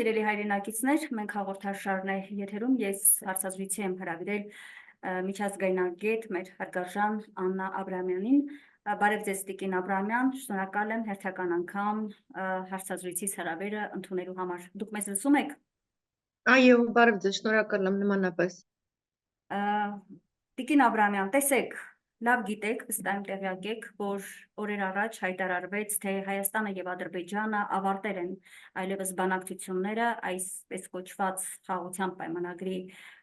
սիրելի հայրենակիցներ, մենք հաղորդաշարն է եթերում, ես հարցազրույցի եմ հրավիրել միջազգայնագետ մեր հարգարժան Աննա Աբրահամյանին, բարև ձեզ Տիկին Աբրահամյան, շնորհակալ եմ հերթական անգամ հարցազրույցից հրավերը ընդունելու համար, դուք մեզ լսում եք? Այո, բարև ձեզ, շնորհակալ եմ նմանապես։ Տիկին Աբրահամյան, տեսեք, լավ գիտեք, վստահ տեղյակ եք, որ օրեր առաջ հայտարարվեց, թե Հայաստանը եւ Ադրբեջանը ավարտել են այլևս բանակցությունները այսպես կոչված խաղաղության պայմանագրի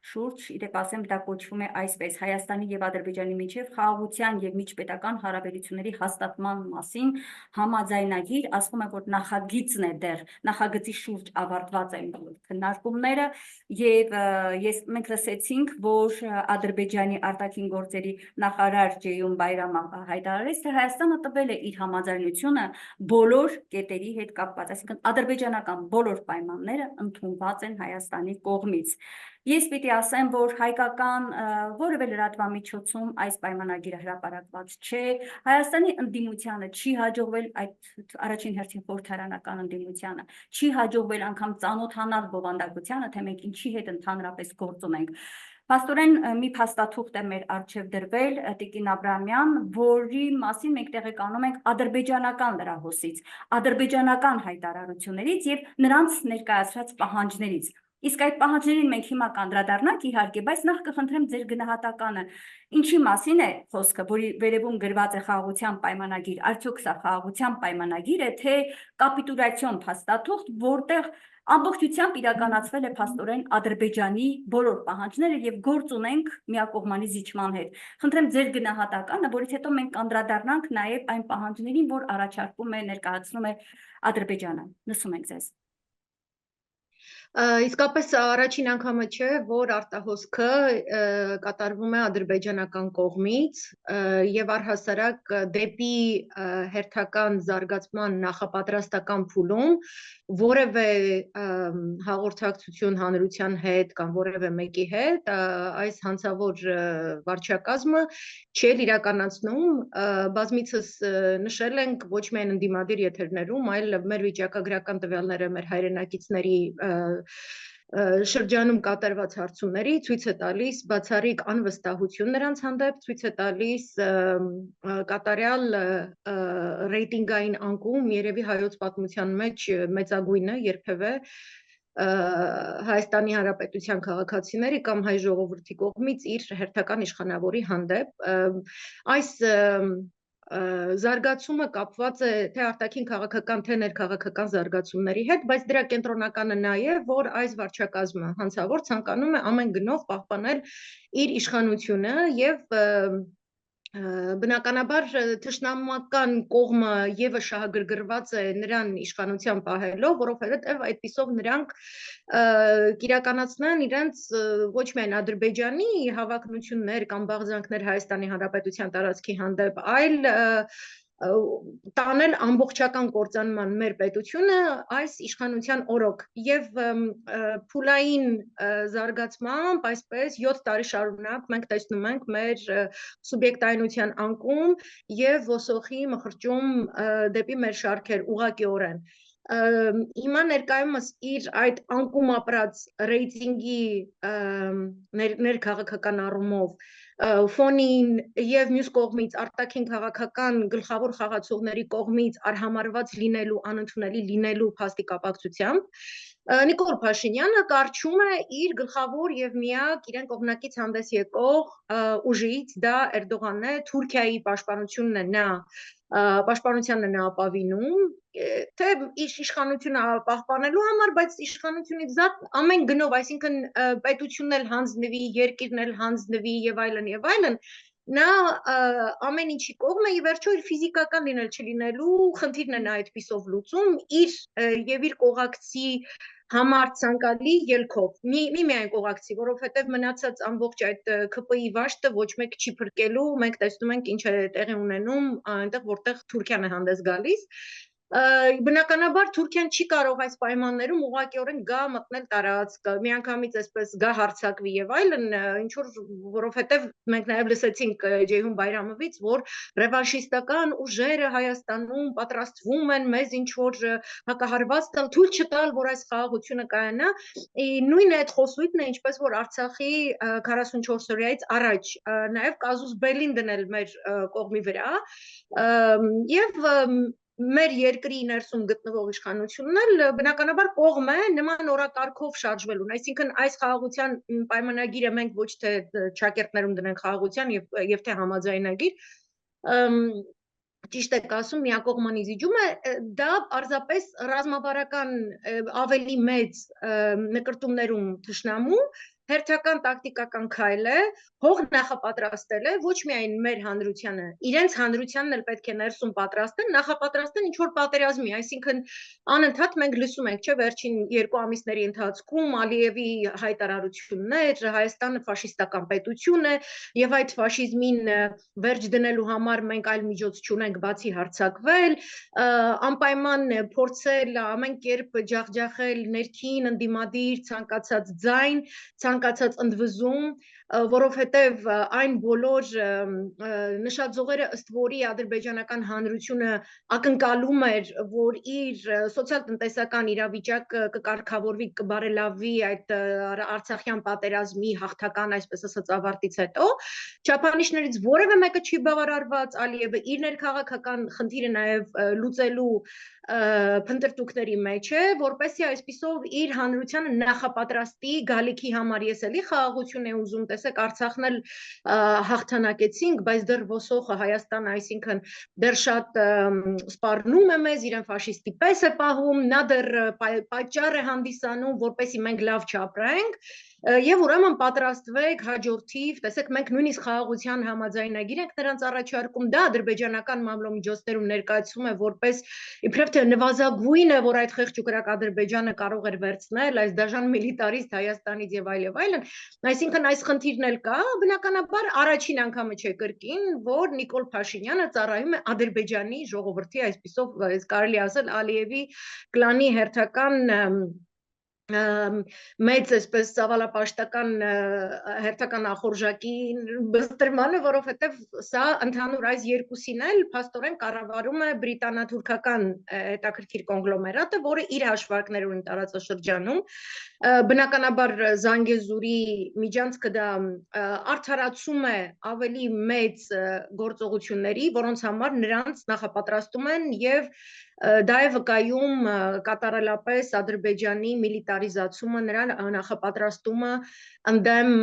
շուրջ, իդեպ ասեմ, դա կոչվում է այսպես Հայաստանի եւ Ադրբեջանի միջև խաղաղության եւ միջպետական հարաբերությունների հաստատման մասին համաձայնագիր, ասվում է, որ նախագիծն է դեռ, նախագծի շուրջ ավարտված են քննարկումները եւ մենք լսեցինք, որ Ադրբեջանի արտաքին գործերի նախարար Ջեյուն Բայրամը հայտարարեց, թե Հայաստանը տվել է իր համաձայնությունը բոլոր կետերի հետ կապված, այսինքն ադրբեջանական բոլոր պայմանները ընդունված են Հայաստանի կողմից։ Ես պիտի ասեմ, որ հայկական որևէ լրատվամիջոցում այս պայմանագիրը հրապարակված չէ, Հայաստանի ընդդիմությանը չի հաջողվել այդ առաջին հերթին խորհրդարանական ընդդիմությանը, չի հաջողվել անգամ ծանոթանալ բովանդակությանը, թե մենք ինչի հետ ընդհանրապես գործ ունենք։ Փաստորեն մի փաստաթուղթ է մեր առջև դրվել, Տիկին Աբրահամյան, որի մասին մենք տեղեկանում ենք ադրբեջանական լրահոսից, ադրբեջանական հայտարարություններից եւ նրանց ներկայացրած պահանջներից։ Իսկ այդ պահանջներին մենք հիմա կանդրադառնանք իհարկե, բայց նախ կխնդրեմ ձեր գնահատականը, ինչի մասին է խոսքը, որի վերևում գրված է խաղաղության պայմանագիր, արդյոք սա խաղաղության պայմանագիր է, թե կապիտուլյացիոն փաստաթուղթ, որտեղ ամբողջությամբ իրականացվել է փաստորեն Ադրբեջանի բոլոր պահանջները եւ գործ ունենք միակողմանի զիջման հետ։ Խնդրեմ ձեր գնահատականը, որից հետո մենք կանդրադառնանք նաեւ այն պահանջներին, որ առաջարկում է, ներկայացնում է Ադրբեջանը։ Լսում ենք ձեզ։ Իսկապես առաջին անգամը չէ, որ արտահոսքը կատարվում է ադրբեջանական կողմից եւ առհասարակ դեպի հերթական զարգացման նախապատրաստական փուլում որևէ հաղորդակցություն հանրության հետ կամ որևէ մեկի հետ այս հանցավոր վարչակազմը չէր իրականացնում, բազմիցս նշել ենք ոչ միայն ընդդիմադիր եթերներում, այլ մեր վիճակագրական տվյալները մեր հայրենակիցների շրջանում կատարված հարցումների ցույց է տալիս բացառիկ անվստահություն նրանց հանդեպ, ցույց է տալիս կատարյալ ռեյտինգային անկում, երևի հայոց պատմության մեջ մեծագույնը երբևէ Հայաստանի Հանրապետության քաղաքացիների կամ հայ ժողովրդի կողմից իր հերթական իշխանավորի հանդեպ այս զարգացումը կապված է թե արտաքին քաղաքական, թե ներքաղաքական զարգացումների հետ, բայց դրա կենտրոնականը նա է, որ այս վարչակազմը հանցավոր ցանկանում է ամեն գնով պահպանել իր իշխանությունը եւ բնականաբար թշնամական կողմը եւս շահագրգռված է նրան իշխանության պահելով, որովհետեւ այդպիսով նրանք կիրականացնեն իրենց ոչ միայն Ադրբեջանի հավակնություններ կամ բաղձանքներ Հայաստանի Հանրապետության տարածքի հանդեպ, այլ տանել ամբողջական կործանման մեր պետությունը այս իշխանության օրոք եւ փուլային զարգացմամբ այսպես 7 տարի շարունակ մենք տեսնում ենք մեր սուբյեկտայնության անկում եւ ոսոխի մխրճում դեպի մեր շարքեր ուղղակիորեն հիմա ներկայումս իր այդ անկում ապրած ռեյտինգի ներքաղաքական առումով ֆոնին եւ մյուս կողմից արտաքին քաղաքական գլխավոր խաղացողների կողմից արհամարված լինելու, անընդունելի լինելու փաստի կապակցությամբ Նիկոլ Փաշինյանը կարճում է իր գլխավոր եւ միակ իրեն կողմնակից հանդես եկող ուժից, դա Էրդողանն է, Թուրքիայի պաշտպանությունն է նա պաշտպանությանն է նա ապավինում, թե իր իշխանությունը պահպանելու համար, բայց իշխանությունից զատ ամեն գնով, այսինքն պետությունն էլ հանձնվի, երկիրն էլ հանձնվի եւ այլն, նա ամեն ինչի կողմ է, ի վերջո իր ֆիզիկական լինել չլինելու խնդիրն է նա այդպիսով լուծում, իր կողակցի համար ցանկալի ելքով, մի միայն կողակցի, որովհետև մնացած ամբողջ այդ ՔՊ-ի վաշտը ոչ մեկ չի փրկելու, մենք տեսնում ենք ինչ է տեղի ունենում այնտեղ, որտեղ Թուրքիան է հանդես գալիս, Բնականաբար Թուրքիան չի կարող այս պայմաններում ուղղակիորեն գա մտնել տարածք, միանգամից այսպես գա հարձակվի եւ այլն, ինչ որ որովհետեւ մենք նաեւ լսեցինք Ջեյհուն Բայրամովից, որ ռևանշիստական ուժերը Հայաստանում պատրաստվում են մեզ ինչ որ հակահարված տալ, թույլ չտալ, որ այս խաղաղությունը կայանա, նույնը այդ խոսույթն է, ինչպես որ Արցախի 44 օրյայից առաջ նաեւ կազուս բելին դնել մեր կողմի վրա եւ մեր երկրի ներսում գտնվող իշխանությունն էլ բնականաբար կողմ է նման օրակարգով շարժվելուն, այսինքն այս խաղաղության պայմանագիրը մենք ոչ թե ճակերտներում դնենք խաղաղության եւ թե համաձայնագիր, ճիշտ եք ասում, միակողմանի զիջում է, դա պարզապես ռազմավարական ավելի մեծ նկրտումներում թշնամու հերթական տակտիկական քայլ է, հող նախապատրաստել է, ոչ միայն մեր հանրությանը, իրենց հանրությանն էլ պետք է ներսում պատրաստեն, նախապատրաստեն ինչ-որ պատերազմի, այսինքն անընդհատ մենք լսում ենք, չէ, վերջին 2 ամիսների ընթացքում Ալիևի հայտարարություններ, Հայաստանը ֆաշիստական պետություն է, եւ այդ ֆաշիզմին վերջ դնելու համար մենք այլ միջոց չունենք, բացի հարձակվել, անպայման փորձել ամեն կերպ ջախջախել ներքին ընդդիմադիր ցանկացած ձայն, ցանկացած ընդվզում, որովհետև այն բոլոր նշաձողերը ըստ որի ադրբեջանական հանրությունը ակնկալում էր, որ իր սոցիալ-տնտեսական իրավիճակը կկարգավորվի, կբարելավի այդ արցախյան պատերազմի հաղթական, այսպես ասած, ավարտից հետո, չափանիշներից որևէ մեկը չի բավարարված, Ալիևը իր ներքաղաքական խնդիրը նաև լուծելու փնտրտուքների մեջ է, որպեսզի այսպիսով իր հանրությանը նախապատրաստի գալիքի համար, ես էլի խաղաղություն է ուզում, տեսեք Արցախն էլ հաղթանակեցինք, բայց դեռ ոսոխը Հայաստանը, այսինքն դեռ շատ սպառնում է մեզ, իրեն ֆաշիստի պես է պահում, նա դեռ պատճառ է հանդիսանում, որպեսզի մենք լավ չապրենք, եւ ուրեմն պատրաստվեք հաջորդիվ, տեսեք մենք նույնիսկ խաղաղության համաձայնագիր ենք նրանց առաջարկում, դա ադրբեջանական մամլոմիջոցներում ներկայացվում է որպես իբրև թե նվազագույնը, որ այդ խեղճ ու կրակ Ադրբեջանը կարող էր վերցնել, այս դաժան միլիտարիստ Հայաստանից եւ այլն, այսինքն այս խնդիրն էլ կա, բնականաբար առաջին անգամը չէ կրկին, որ Նիկոլ Փաշինյանը ծառայում է Ադրբեջանի ժողովրդի, այսպիսով կարելի ասել Ալիևի կլանի հերթական մեծ այսպես ծավալապաշտական հերթական ախորժակի բստրմանը, որովհետև սա ընդհանուր այս երկուսին էլ փաստորեն կառավարում է բրիտանա-թուրքական հետաքրքիր կոնգլոմերատը, որը իր հաշվարկներ ունի տարածաշրջանում, բնականաբար Զանգեզուրի միջանցքը դա արդարացում է ավելի մեծ գործողությունների, որոնց համար նրանց նախապատրաստում են եւ դա է վկայում կատարելապես Ադրբեջանի միլիտարիզացումը, նրա նախապատրաստումը ընդդեմ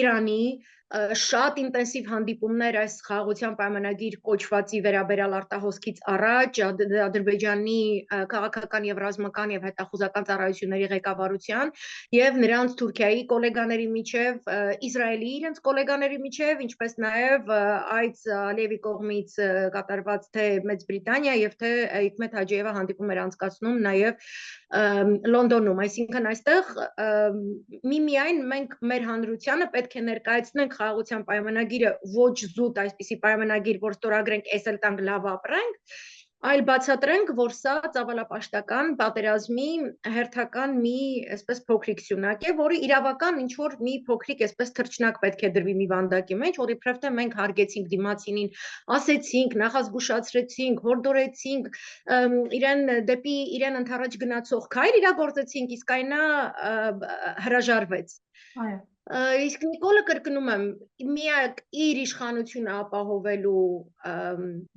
Իրանի շատ ինտենսիվ հանդիպումներ այս խաղաղության պայմանագիր կոչվածի վերաբերյալ արտահոսքից առաջ Ադրբեջանի քաղաքական եւ ռազմական եւ հետախուզական ծառայությունների ղեկավարության եւ նրանց Թուրքիայի գոլեգաների միջև, Իսրայելի իրենց գոլեգաների միջև, ինչպես նաեւ այդ Ալիևի կողմից կատարված թե Մեծ Բրիտանիա եւ թե Հիկմետ Հաջիևը հանդիպում էր անցկացնում նաեւ Լոնդոնում, այսինքն այստեղ միմիայն մենք մեր հանրությանը պետք է ներկայացնենք խաղաղության պայմանագիրը ոչ զուտ այսպիսի պայմանագիր, որ ստորագրենք, էս էլ տանք լավ ապրենք, այլ բացատրենք, որ սա ծավալապաշտական պատերազմի հերթական մի այսպես փոքրիկ սյունակ է, որը իրավական ինչ որ մի փոքրիկ այսպես թռչնակ պետք է դրվի մի վանդակի մեջ, որ իբրև թե մենք հարգեցինք դիմացինին, ասեցինք, նախազգուշացրեցինք, հորդորեցինք, իրեն դեպի իրեն ընդառաջ գնացող քայլ իրագործեցինք, իսկ այն հրաժարվեց։ Այո։ Իսկ Նիկոլը կրկնում եմ, միակ իր իշխանությունը ապահովելու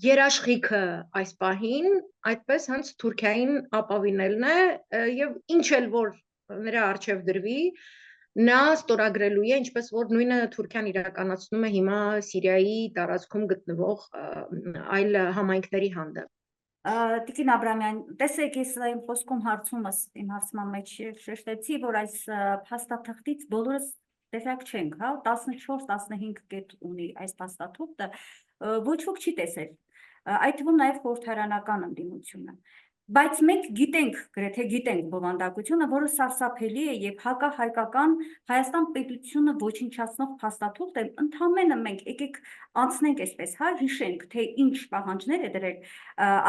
երաշխիքը այս պահին, այդպես հենց Թուրքիային ապավինելն է եւ ինչ էլ որ նրա առջև դրվի, նա ստորագրելու է, ինչպես որ նույնը Թուրքիան իրականացնում է հիմա Սիրիայի տարածքում գտնվող այլ համայնքների հանդեպ։ Տիկին Աբրամյան, տեսեք, ես իմ խոսքում հարցումս իմ հարցման մեջ շեշտեցի, որ այս փաստաթղթից բոլորս տեսակ չենք, հա, 14-15 կետ ունի այս փաստաթուղթը, ոչ ոք չի տեսել, այդ թվում նաև խորհրդարանական ընդդիմությունը։ Բայց մենք գիտենք, գրեթե գիտենք բովանդակությունը, որը սարսափելի է եւ հակահայկական Հայաստան պետությունը ոչնչացնող փաստաթուղթ է, ընդամենը մենք եկեք անցնենք այսպես, հա, հիշենք, թե ինչ պահանջներ է դրել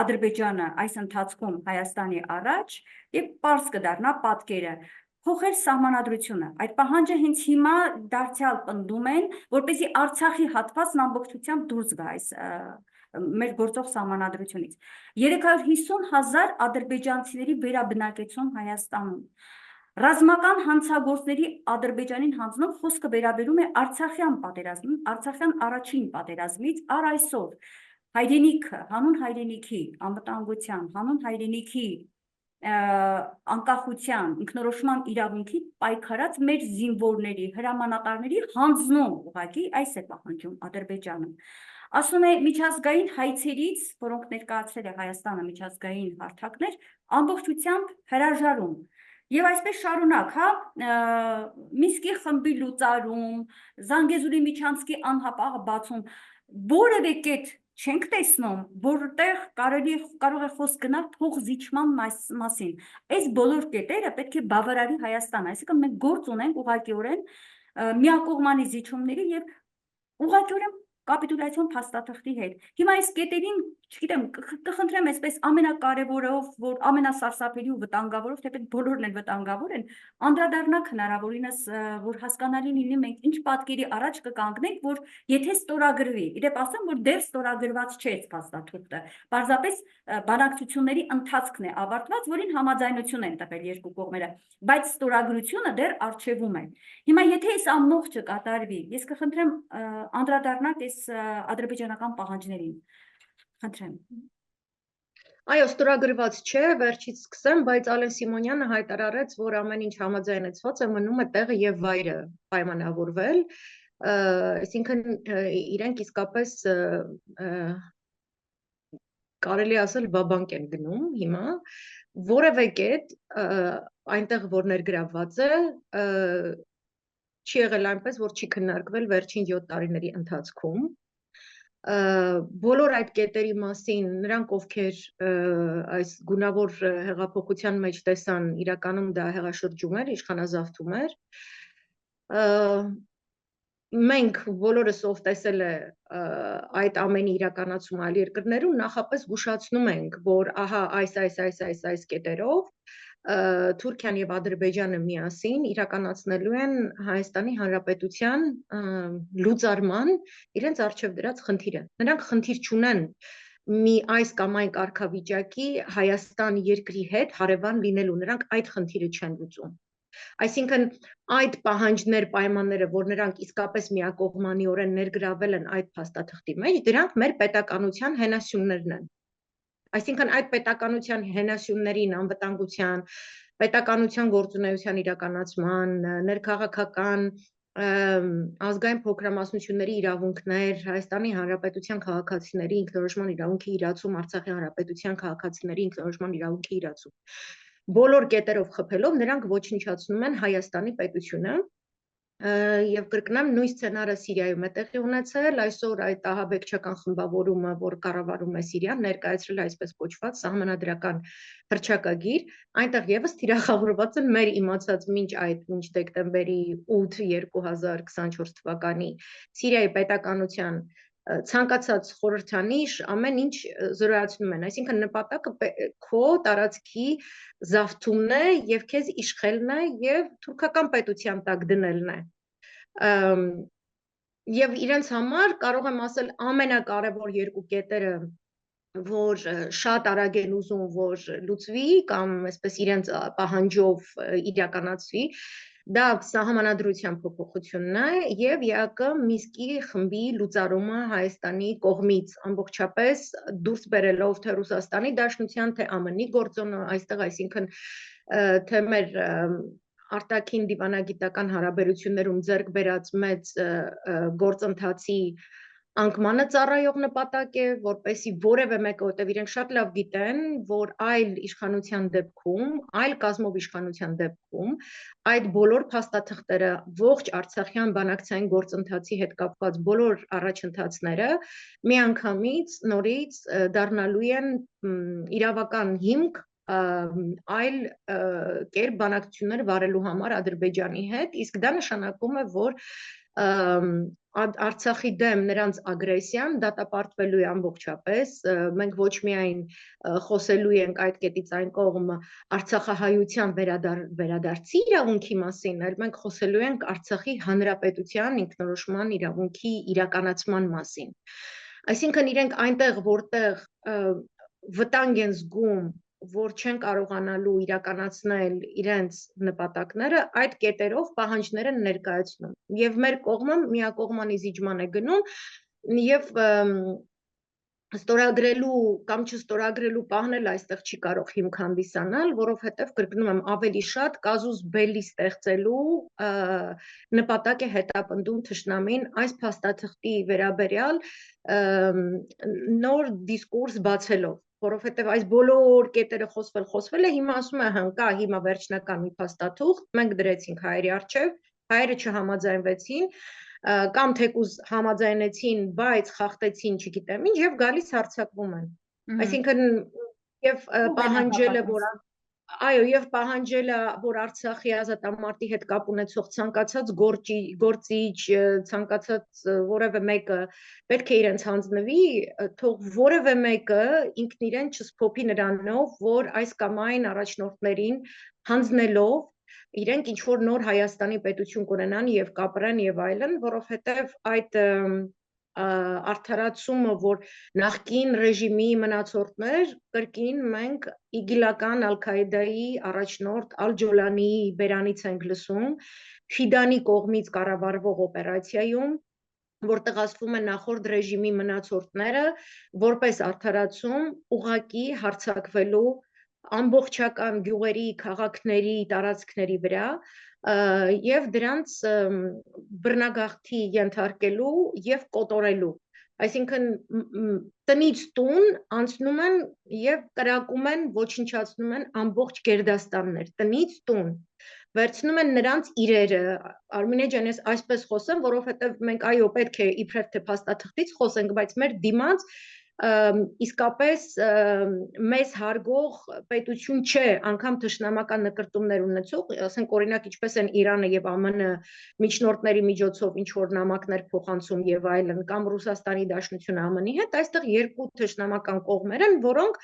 Ադրբեջանը այս ընթացքում Հայաստանի առաջ եւ պարզ կդառնա պատկերը փոխել սահմանադրությունը։ Այդ պահանջը հենց հիմա դարձյալ պնդում են, որպեսզի Արցախի հատվածն ամբողջությամբ դուրս գա այս մեր գործող սահմանադրությունից։ 350,000 ադրբեջանցիների վերաբնակեցում Հայաստանում։ Ռազմական հանցագործների Ադրբեջանին հանձնող խոսքը վերաբերում է Արցախյան պատերազմին, Արցախյան առաջին պատերազմից առ այսօր հայրենիքը, հանուն հայրենիքի անվտանգության, հանուն հայրենիքի անկախության, ինքնորոշման իրավունքի պայքարած մեր զինվորների, հրամանատարների հանձնում ուղղակի այս է պահանջում Ադրբեջանը։ Ասում է միջազգային հայցերից, որոնք ներկայացրել է Հայաստանը միջազգային հարթակներ, ամբողջությամբ հրաժարում։ Եվ այսպես շարունակ, հա, Մինսկի խմբի լուծարում, Զանգեզուրի միջանցքի անհապաղ բացում, որևէ կետ չենք տեսնում, որտեղ կարող է խոսք գնալ փոխզիջման մասին։ Այս բոլոր կետերը պետք է բավարարի Հայաստան, այսինքն մենք գործ ունենք ուղղակիորեն միակողմանի զիջումների եւ ուղղակիորեն կապիտուլյացիոն փաստաթղթի հետ։ Հիմա այս կետերին, չգիտեմ, կխնդրեմ այսպես ամենակարևորով, որ ամենասարսափելի ու վտանգավորով, թեպետ բոլորն են վտանգավոր են, անդրադառնաք հնարավորինս, որ հասկանալի լինի մենք ինչ պատկերի առաջ կկանգնենք, որ եթե ստորագրվի, իդեպ ասեմ, որ դեռ ստորագրված չէ այս փաստաթուղթը, պարզապես բանակցությունների ընթացքն է ավարտված, որին համաձայնություն են տվել երկու կողմերը, բայց ստորագրությունը դեռ առջևում է։ Հիմա եթե այս ամբողջը կատարվի, ես կխնդրեմ անդրադառնալ այս ադրբեջանական պահանջներին։ Խնդրեմ։ Այո, ստորագրված չէ, վերջից սկսեմ, բայց Ալեն Սիմոնյանը հայտարարեց, որ ամեն ինչ համաձայնեցված է, մնում է տեղը եւ վայրը պայմանավորվել, այսինքն իրենք իսկապես կարելի ասել բաբանկ են գնում հիմա, որևէ կետ այնտեղ որ ներգրավված է, չի եղել այնպես, որ չի քննարկվել վերջին 7 տարիների ընթացքում։ Բոլոր այդ կետերի մասին նրանք, ովքեր այս գունավոր հեղափոխության մեջ տեսան, իրականում դա հեղաշրջում էր, իշխանազավթում էր։ Մենք բոլորս ով տեսել է այդ ամենի իրականացումը այլ երկրներում, նախապես զգուշացնում ենք, որ ահա այս կետերով Թուրքիան եւ Ադրբեջանը միասին իրականացնելու են Հայաստանի Հանրապետության լուծարման իրենց արժեվ դրած խնդիրը։ Նրանք խնդիր չունեն մի այս կամ այն կարգավիճակի Հայաստան երկրի հետ հարևան լինելու, նրանք այդ խնդիրը չեն լուծում։ Այսինքն այդ պահանջներ, պայմանները, որ նրանք իսկապես միակողմանիորեն ներգրավել են այդ փաստաթղթի մեջ, դրանք մեր պետականության հենասյուններն են։ Այսինքն այդ պետականության հենասյուններին անվտանգության, պետականության գործունեության իրականացման, ներքաղաքական ազգային փոքրամասնությունների իրավունքներ, Հայաստանի Հանրապետության քաղաքացիների ինքնորոշման իրավունքի իրացում, Արցախի Հանրապետության քաղաքացիների ինքնորոշման իրավունքի իրացում։ Բոլոր կետերով խփելով նրանք ոչնչացնում են Հայաստանի պետությունը եւ կրկնեմ նույն սցենարը Սիրիայում է տեղի ունեցել, այսօր այդ ահաբեկչական խմբավորումը, որ կառավարում է Սիրիան, ներկայացրել այսպես կոչված սահմանադրական հռչակագիր, այնտեղ եւս թիրախավորված են մեր իմացած մինչ դեկտեմբերի 8 2024 թվականի Սիրիայի պետականության ցանկացած խորհրդանիշ ամեն ինչ զրոյացնում են, այսինքն նպատակը քո տարածքի զավթումն է եւ քեզ իշխելն է եւ թուրքական պետության տակ դնելն է։ Եվ իրենց համար կարող եմ ասել ամենակարևոր երկու կետերը, որ շատ արագ են ուզում, որ լուծվի կամ այսպես իրենց պահանջով իրականացվի, դա սահմանադրության փոփոխությունն է եւ ԵԱԿ Մինսկի խմբի լուծարումը Հայաստանի կողմից ամբողջապես դուրս բերելով թե Ռուսաստանի Դաշնության, թե ԱՄՆ-ի գործոնը այստեղ, այսինքն թե մեր արտաքին դիվանագիտական հարաբերություններում ձեռք բերած մեծ գործընթացի անկմանը ծառայող նպատակ է, որպեսզի որևէ մեկը, որտեղ իրենք շատ լավ գիտեն, որ այլ իշխանության դեպքում, այլ կազմով իշխանության դեպքում, այդ բոլոր փաստաթղթերը, ողջ Արցախյան բանակցային գործընթացի հետ կապված բոլոր առաջընթացները միանգամից նորից դառնալու են իրավական հիմք այլ կերպ բանակցություններ վարելու համար Ադրբեջանի հետ, իսկ դա նշանակում է, որ Արցախի դեմ նրանց ագրեսիան դատապարտվելու է ամբողջապես, մենք ոչ միայն խոսելու ենք այդ կետից այն կողմ արցախահայության վերադարձի իրավունքի մասին, այլ մենք խոսելու ենք Արցախի հանրապետության ինքնորոշման իրավունքի իրականացման մասին։ Այսինքն իրենք այնտեղ, որտեղ վտանգ են զգում, որ չեն կարողանալու իրականացնել իրենց նպատակները, այդ կետերով պահանջներ են ներկայացնում։ Եվ մեր կողմը միակողմանի զիջման է գնում եւ ստորագրելու կամ չստորագրելու պահն էլ այստեղ չի կարող հիմք հանդիսանալ, որովհետև կրկնում եմ ավելի շատ կազուս բելի ստեղծելու նպատակ է հետապնդում թշնամին այս փաստաթղթի վերաբերյալ նոր դիսկուրս բացելով, որովհետև այս բոլոր կետերը խոսվել է, հիմա ասում է հնկա, հիմա վերջնական մի փաստաթուղթ, մենք դրեցինք հայերի առջև, հայերը չհամաձայնվեցին, կամ թեկուզ համաձայնեցին, բայց խախտեցին, չգիտեմ ինչ, եւ գալիս հարձակվում են։ Այսինքն եւ պահանջելը, որ այո, եւ պահանջելը, որ Արցախի ազատամարտի հետ կապ ունեցող ցանկացած գործիչ, ցանկացած որևէ մեկը պետք է իրենց հանձնվի, թող որևէ մեկը ինքն իրեն չսփոփի նրանով, որ այս կամ այն առաջնորդներին հանձնելով իրենք ինչ որ նոր Հայաստանի պետություն կունենան եւ կապրեն եւ այլն, որովհետեւ այդ արդարացումը, որ նախկին ռեժիմի մնացորդներ, կրկին մենք իգիլական Ալ-Քաիդայի առաջնորդ Ալ-Ջոլանիի բերանից ենք լսում, Ֆիդանի կողմից կառավարվող օպերացիայում, որտեղ ասվում է նախորդ ռեժիմի մնացորդները, որպես արդարացում ուղղակի հարձակվելու ամբողջական գյուղերի, քաղաքների, տարածքների վրա եւ դրանց բռնագաղթի ենթարկելու եւ կոտորելու։ Այսինքն տնից տուն անցնում են եւ կրակում են, ոչնչացնում են ամբողջ գերդաստաններ, տնից տուն վերցնում են նրանց իրերը, Արմինե ջան, ես այսպես խոսեմ, որովհետեւ մենք այո պետք է իբրև թե փաստաթղթից խոսենք, բայց մեր դիմաց իսկապես մեզ հարգող պետություն չէ, անգամ թշնամական նկրտումներ ունեցող, ասենք օրինակ ինչպես են Իրանը եւ ԱՄՆ միջնորդների միջոցով ինչ որ նամակներ փոխանցում եւ այլն, կամ Ռուսաստանի Դաշնությունը ԱՄՆ-ի հետ, այստեղ երկու թշնամական կողմեր են, որոնք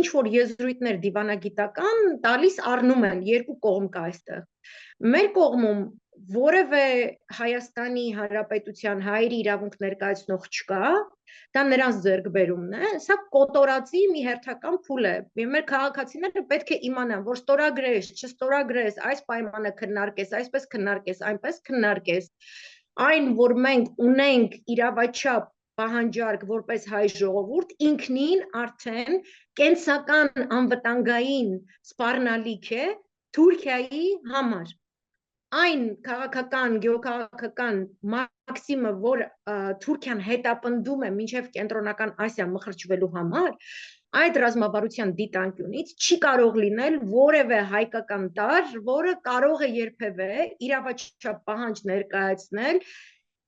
ինչ որ եզրույթներ դիվանագիտական տալիս առնում են, երկու կողմ կա այստեղ։ Մեր կողմում որևէ Հայաստանի Հանրապետության հայերի իրավունք ներկայացնող չկա, դա նրանց ձեռքբերումն է, սա կոտորածի մի հերթական փուլ է։ Մեր քաղաքացիները պետք է իմանան, որ ստորագրես, չստորագրես, այս պայմանը քննարկես, այսպես քննարկես, այնպես քննարկես, այն, որ մենք ունենք իրավաչափ պահանջարկ որպես հայ ժողովուրդ, ինքնին արդեն կենսական անվտանգային սպառնալիք է Թուրքիայի համար։ Այն քաղաքական, գեոքաղաքական մաքսիմը, որ Թուրքիան հետապնդում է մինչև Կենտրոնական Ասիա մխրճվելու համար, այդ ռազմավարության դիտանկյունից չի կարող լինել որևէ հայկական տարր, որը կարող է երբևէ իրավաչափ պահանջ ներկայացնել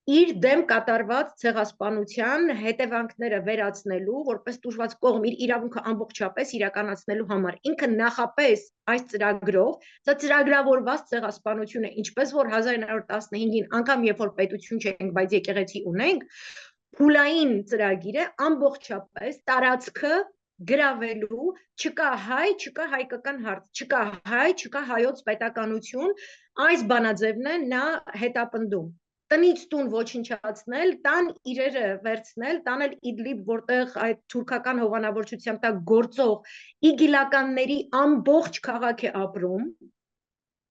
իր դեմ կատարված ցեղասպանության հետևանքները վերացնելու, որպես տուժված կողմ իր իրավունքը ամբողջապես իրականացնելու համար։ Ինքը նախապես այս ծրագրով, սա ծրագրավորված ցեղասպանություն է, ինչպես որ 1915-ին անգամ երբ որ պետություն չենք, բայց եկեղեցի ունենք, փուլային ծրագիր է ամբողջապես տարածքը գրավելու, չկա հայ, չկա հայկական հարց, չկա հայ, չկա հայոց պետականություն, այս բանաձևն է նա հետապնդում։ Տնից տուն ոչնչացնել, տան իրերը վերցնել, տանել Իդլիբ, որտեղ այդ թուրքական հովանավորչության տակ գործող իգիլականների ամբողջ քաղաք է ապրում,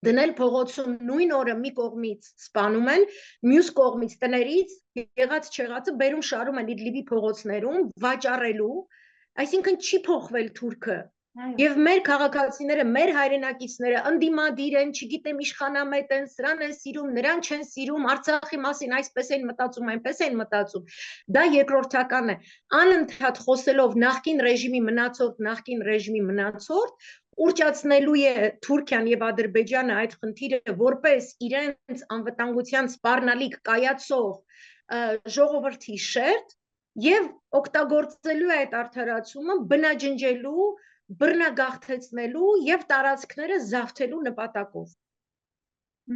դնել փողոցում նույն օրը մի կողմից սպանում են, մյուս կողմից տներից եղած չեղածը բերում շարում են Իդլիբի փողոցներում վաճառելու, այսինքն չի փոխվել թուրքը, Եվ մեր քաղաքացիները, մեր հայրենակիցները ընդդիմադիր են, չգիտեմ, իշխանամետ են, սրան են սիրում, նրան չեն սիրում, Արցախի մասին այսպես են մտածում, այնպես են մտածում։ Դա երկրորդական է։ Անընդհատ խոսելով նախկին ռեժիմի մնացորդ, ուռճացնելու է Թուրքիան եւ Ադրբեջանը այդ խնդիրը որպես իրենց անվտանգության սպառնալիք կայացող ժողովրդի շերտ եւ օգտագործելու է այդ արդարացումը բնաջնջելու, բռնագաղթեցնելու եւ տարածքները զավթելու նպատակով։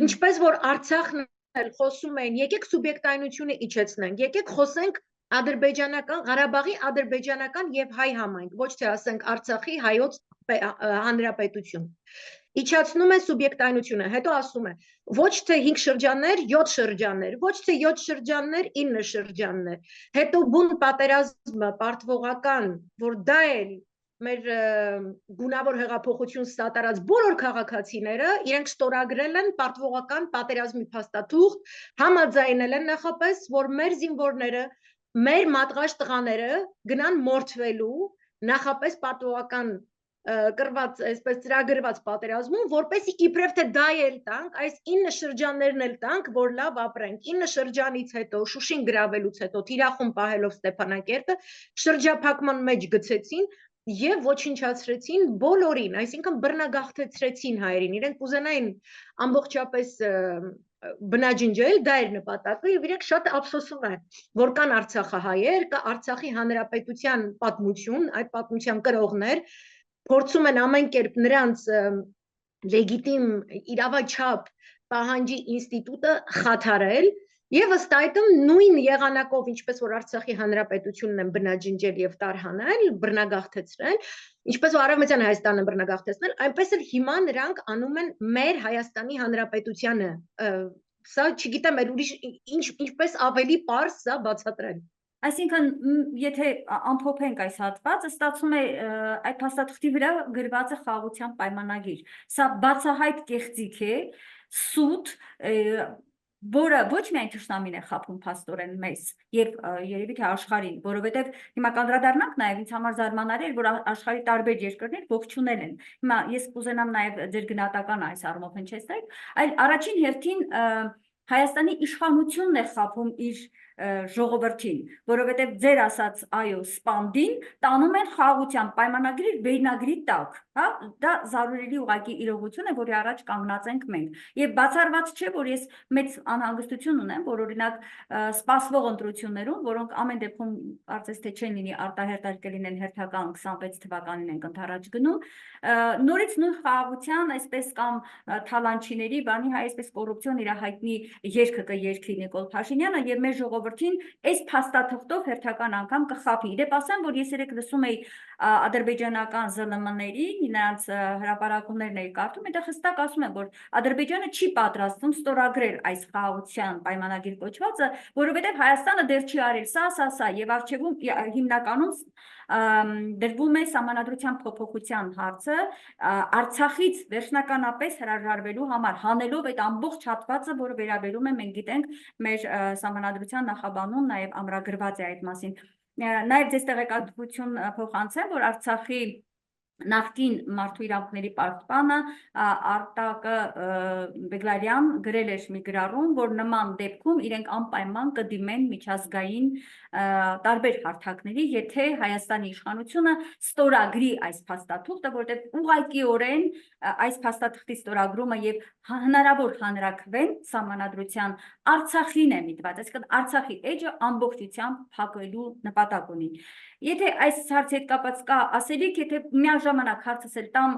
Ինչպես որ Արցախն էլ խոսում են, եկեք սուբյեկտայնությունը իջեցնենք, եկեք խոսենք ադրբեջանական, Ղարաբաղի ադրբեջանական եւ հայ համայնք, ոչ թե ասենք Արցախի հայոց հանրապետություն։ Իջացնում է սուբյեկտայնությունը, հետո ասում է ոչ թե 5 շրջաններ, 7 շրջաններ, ոչ թե 7 շրջաններ, 9 շրջաններ։ Հետո բուն պատերազմը պարտվողական, որ դա էլ մեր գունավոր հեղափոխություն սատարած բոլոր քաղաքացիները իրենք ստորագրել են պարտվողական պատերազմի փաստաթուղթ, համաձայնել են նախապես, որ մեր զինվորները, մեր մատղաշ տղաները գնան մորթվելու նախապես պարտվողական կրված, այսպես ծրագրված պատերազմում, որպեսզի իբրև թե դա էլ տանք, այս 9 շրջաններն էլ տանք, որ լավ ապրենք։ 9 շրջանից հետո, Շուշին գրավելուց հետո, թիրախում պահելով Ստեփանակերտը, շրջափակման մեջ գցեցին եւ ոչնչացրեցին բոլորին, այսինքն բռնագաղթեցրեցին հայերին, իրենք կուզենային ամբողջապես բնաջնջել, դա էր նպատակը եւ իրենք շատ ափսոսում են, որ կան Արցախահայեր, կա Արցախի հանրապետության պատմություն, այդ պատմության կրողներ, փորձում են ամեն կերպ նրանց լեգիտիմ իրավաչափ պահանջի ինստիտուտը խաթարել եւ ըստ այդմ նույն եղանակով, ինչպես որ Արցախի հանրապետությունն են բնաջնջել եւ տարհանել, բռնագաղթեցրել, ինչպես որ Արևմտյան Հայաստանը բռնագաղթեցնել, այնպես էլ հիմա նրանք անում են մեր Հայաստանի հանրապետությանը։ Սա չգիտեմ, այլ ուրիշ ինչպես ավելի պարզ սա բացատրել։ Այսինքն, եթե ամփոփենք այս հատվածը, ստացվում է այդ փաստաթղթի վրա գրված է խաղաղության պայմանագիր։ Սա բացահայտ կեղծիք է, սուտ, որը ոչ միայն թշնամին է խաբում փաստորեն մեզ եւ երևի թե աշխարհին, որովհետեւ հիմա կանդրադառնանք նաեւ ինձ համար զարմանալի էր, որ աշխարհի տարբեր երկրներ ողջունել են։ Հիմա ես կուզենամ նաեւ ձեր գնահատականը այս առումով հնչեցնել, այլ առաջին հերթին Հայաստանի իշխանությունն է խաբում իր ժողովրդին, որովհետև ձեր ասած այո սպանդին տանում են խաղաղության պայմանագրի վերնագրի տակ, հա, դա զարուրելի ուղղակի իրողություն է, որի առաջ կանգնած ենք մենք։ Եվ բացառված չէ, որ ես մեծ անհանգստություն ունեմ, որ օրինակ սպասվող ընտրություններում, որոնք ամեն դեպքում կարծես թե չեն լինի արտահերթ կլինեն հերթական 26 թվականին ենք ընթരാճ գնում, նորից նույն խաղաղության, այսպես կամ թալանչիների, բանի հայ այսպես կոռուպցիոն իր հայտնի երկը կերքի Նիկոլ Փաշինյանը եւ մեր ժողովրդին այս փաստաթղթով հերթական անգամ կխաբի։ Դեպ ասեմ, որ ես երեք լսում էի ադրբեջանական ԶԼՄ-ների, նրանց հրապարակումներն էի կարդում, այդտեղ հստակ ասում են, որ Ադրբեջանը չի պատրաստվում ստորագրել այս խաղաղության պայմանագիր կոչվածը, որովհետեւ Հայաստանը դեռ չի արել սա եւ արժեվում հիմնականում դրվում է սահմանադրության փոփոխության հարցը Արցախից վերջնականապես հրաժարվելու համար, հանելով այդ ամբողջ հատվածը, որը վերաբերում է, մենք գիտենք, մեր սահմանադրության նախաբանում նաև ամրագրված է այդ մասին։ Նաև ձեզ տեղեկատվություն փոխանցեմ, որ Արցախի նախկին մարդու իրավունքների պաշտպանը Արտակը Բեգլարյան գրել էր մի գրառում, որ նման դեպքում իրենք անպայման կդիմեն միջազգային տարբեր հարթակների, եթե Հայաստանի իշխանությունը ստորագրի այս փաստաթուղթը, որտեղ ուղղակիորեն այս փաստաթղթի ստորագրումը եւ հնարավոր հանրաքվեն սահմանադրության Արցախին է միտված, այսինքն Արցախի էջը ամբողջությամբ փակելու նպատակ ունի։ Եթե այս հարցի հետ կապված կա ասելիք, եթե միաժամանակ հարցս էլ տամ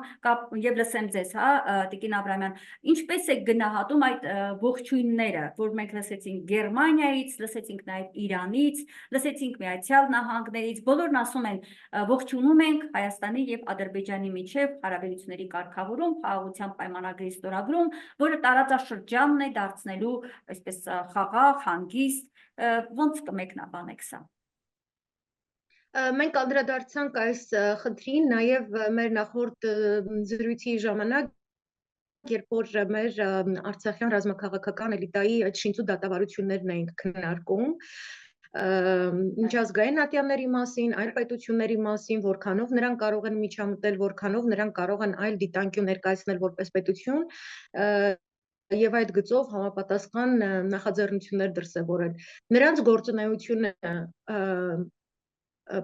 եւ լսեմ ձեզ, հա, Տիկին Աբրամյան, ինչպես է գնահատում այդ ողջույնները, որ մենք լսեցինք Գերմանիայից, լսեցինք նաեւ Իրանից, լսեցինք Միացյալ Նահանգներից, բոլորն ասում են ողջունում ենք Հայաստանի եւ Ադրբեջանի միջև հարաբերությունների կարգավորում, խաղաղության պայմանագրի ստորագրում, որը տարածաշրջանն է դարձնելու այսպես խաղաղ, հանգիստ, ոնց կմեկնաբանեք սա։ Մենք անդրադարձանք այս խնդրին նաև մեր նախորդ զրույցի ժամանակ, երբ որ մեր արցախյան ռազմաքաղաքական էլիտայի այդ շինծու դատավարություններն էինք քննարկում, միջազգային ատյանների մասին, այլ պետությունների մասին, որքանով նրանք կարող են միջամտել, որքանով նրանք կարող են այլ դիտանկյուն ներկայացնել որպես պետություն եւ այդ գծով համապատասխան նախաձեռնություններ դրսեւորել։ Նրանց գործունեությունը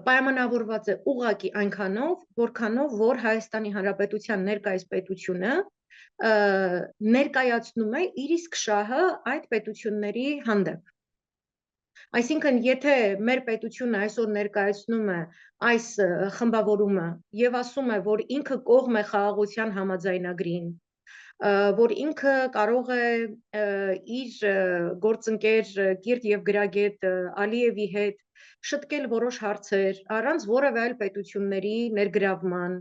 պայմանավորված է ուղղակի այնքանով, որքանով որ Հայաստանի Հանրապետության ներկայիս պետությունը ներկայացնում է իր իսկ շահը այդ պետությունների հանդեպ։ Այսինքն, եթե մեր պետությունը այսօր ներկայացնում է այս խմբավորումը եւ ասում է, որ ինքը կողմ է խաղաղության համաձայնագրին, որ ինքը կարող է իր գործընկեր Կիրթ եւ գրագետ Ալիևի հետ շտկել որոշ հարցեր առանց որևէ այլ պետությունների ներգրավման,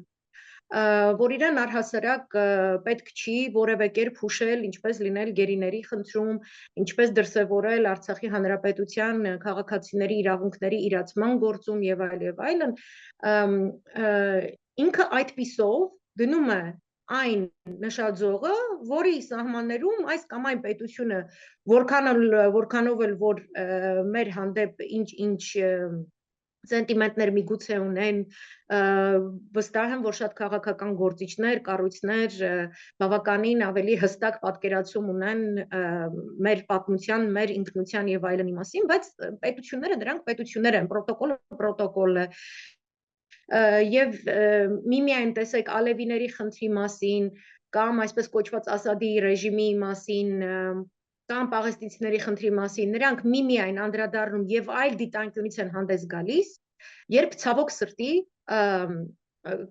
որ իրեն առհասարակ պետք չի որևէ կերպ հուշել, ինչպես լինել գերիների խնդրում, ինչպես դրսևորել Արցախի Հանրապետության քաղաքացիների իրավունքների իրացման գործում եւ այլն, ինքը այդպիսով գնում է այն նշաձողը, որի սահմաններում այս կամ այն պետությունը որքանով էլ որ մեր հանդեպ ինչ սենտիմենտներ միգուցե ունեն, վստահ եմ, որ շատ քաղաքական գործիչներ, կառույցներ բավականին ավելի հստակ պատկերացում ունեն մեր պատմության, մեր ինքնության եւ այլնի մասին, բայց պետությունները դրանք պետություններ են, պրոտոկոլ է։ Եվ միմիայն տեսեք ալևիների խնդրի մասին կամ այսպես կոչված Ասադի ռեժիմի մասին կամ պաղեստինցիների խնդրի մասին, նրանք միմիայն անդրադառնում եւ այլ դիտանկյունից են հանդես գալիս, երբ ցավոք սրտի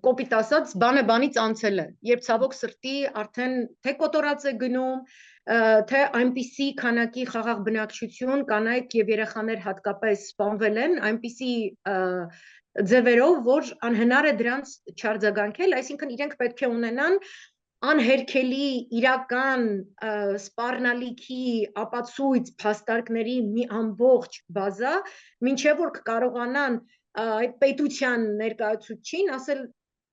կոպիտ ասած բանը բանից անցել է, երբ ցավոք սրտի արդեն թե կոտորած է գնում, թե այնպիսի քանակի խաղաղ բնակչություն, կանայք եւ երեխաներ հատկապես սպանվել են, այնպիսի ձևերով, որ անհնար է դրանց չարձագանքել, այսինքն իրենք պետք է ունենան անհերքելի իրական սպառնալիքի ապացույց փաստարկների մի ամբողջ բազա, մինչև որ կարողանան այդ պետության ներկայացուցչին ասել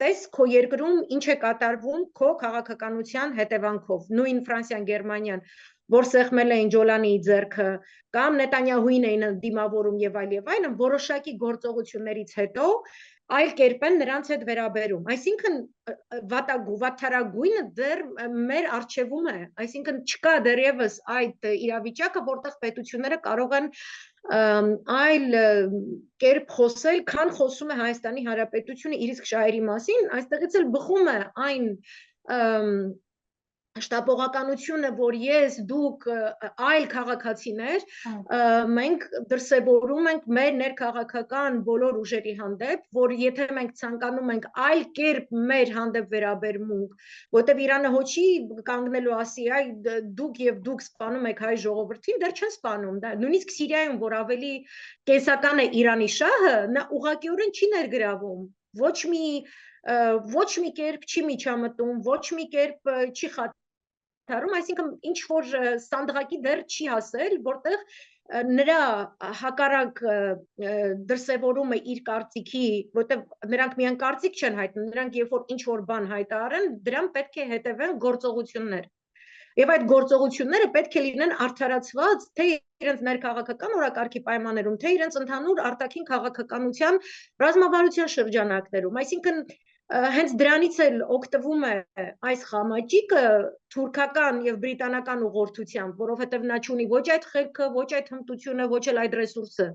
տես քո երկրում ինչ է կատարվում քո քաղաքականության հետևանքով, նույն Ֆրանսիան, Գերմանիան, որ սեղմել էին Ջոլանի ձեռքը, կամ Նետանյահուին էին դիմավորում եւ այլն, որոշակի գործողություններից հետո այլ կերպ են նրանց հետ վերաբերում, այսինքն վատթարագույնը դեռ մեր առջևում է, այսինքն չկա դեռևս այդ իրավիճակը, որտեղ պետությունները կարող են այլ կերպ խոսել, քան խոսում է Հայաստանի Հանրապետությունը իր իսկ շահերի մասին, այստեղից էլ բխում է այն շտապողականությունը, որ ես, դուք, այլ քաղաքացիներ, մենք դրսևորում ենք մեր ներքաղաքական բոլոր ուժերի հանդեպ, որ եթե մենք ցանկանում ենք այլ կերպ մեր հանդեպ վերաբերմունք, որտեղ Իրանը հոչի կանգնելու ասի, այ դուք եւ դուք սպանում եք հայ ժողովրդին, դեռ չեն սպանում, դա նույնիսկ Սիրիայում, որ ավելի կենսական է Իրանի շահը, նա ուղղակիորեն չի ներգրավում, ոչ մի կերպ չի միջամտում, ոչ մի կերպ չի այսինքն ինչ որ սանդղակի դեռ չի հասել, որտեղ նրա հակառակ դրսևորումը իր կարծիքի, որտեղ նրանք միայն կարծիք չեն հայտնում, նրանք երբ որ ինչ որ բան հայտարարեն, դրան պետք է հետևեն գործողություններ։ Եվ այդ գործողությունները պետք է լինեն արդարացված թե իրենց ներքաղաքական օրակարգի պայմաններում, թե իրենց ընդհանուր արտաքին քաղաքականության ռազմավարության շրջանակներում, այսինքն հենց դրանից էլ օգտվում է այս խամաճիկը թուրքական եւ բրիտանական ուղղորդությամբ, որովհետեւ նա չունի ոչ այդ խելքը, ոչ այդ հմտությունը, ոչ էլ այդ ռեսուրսը,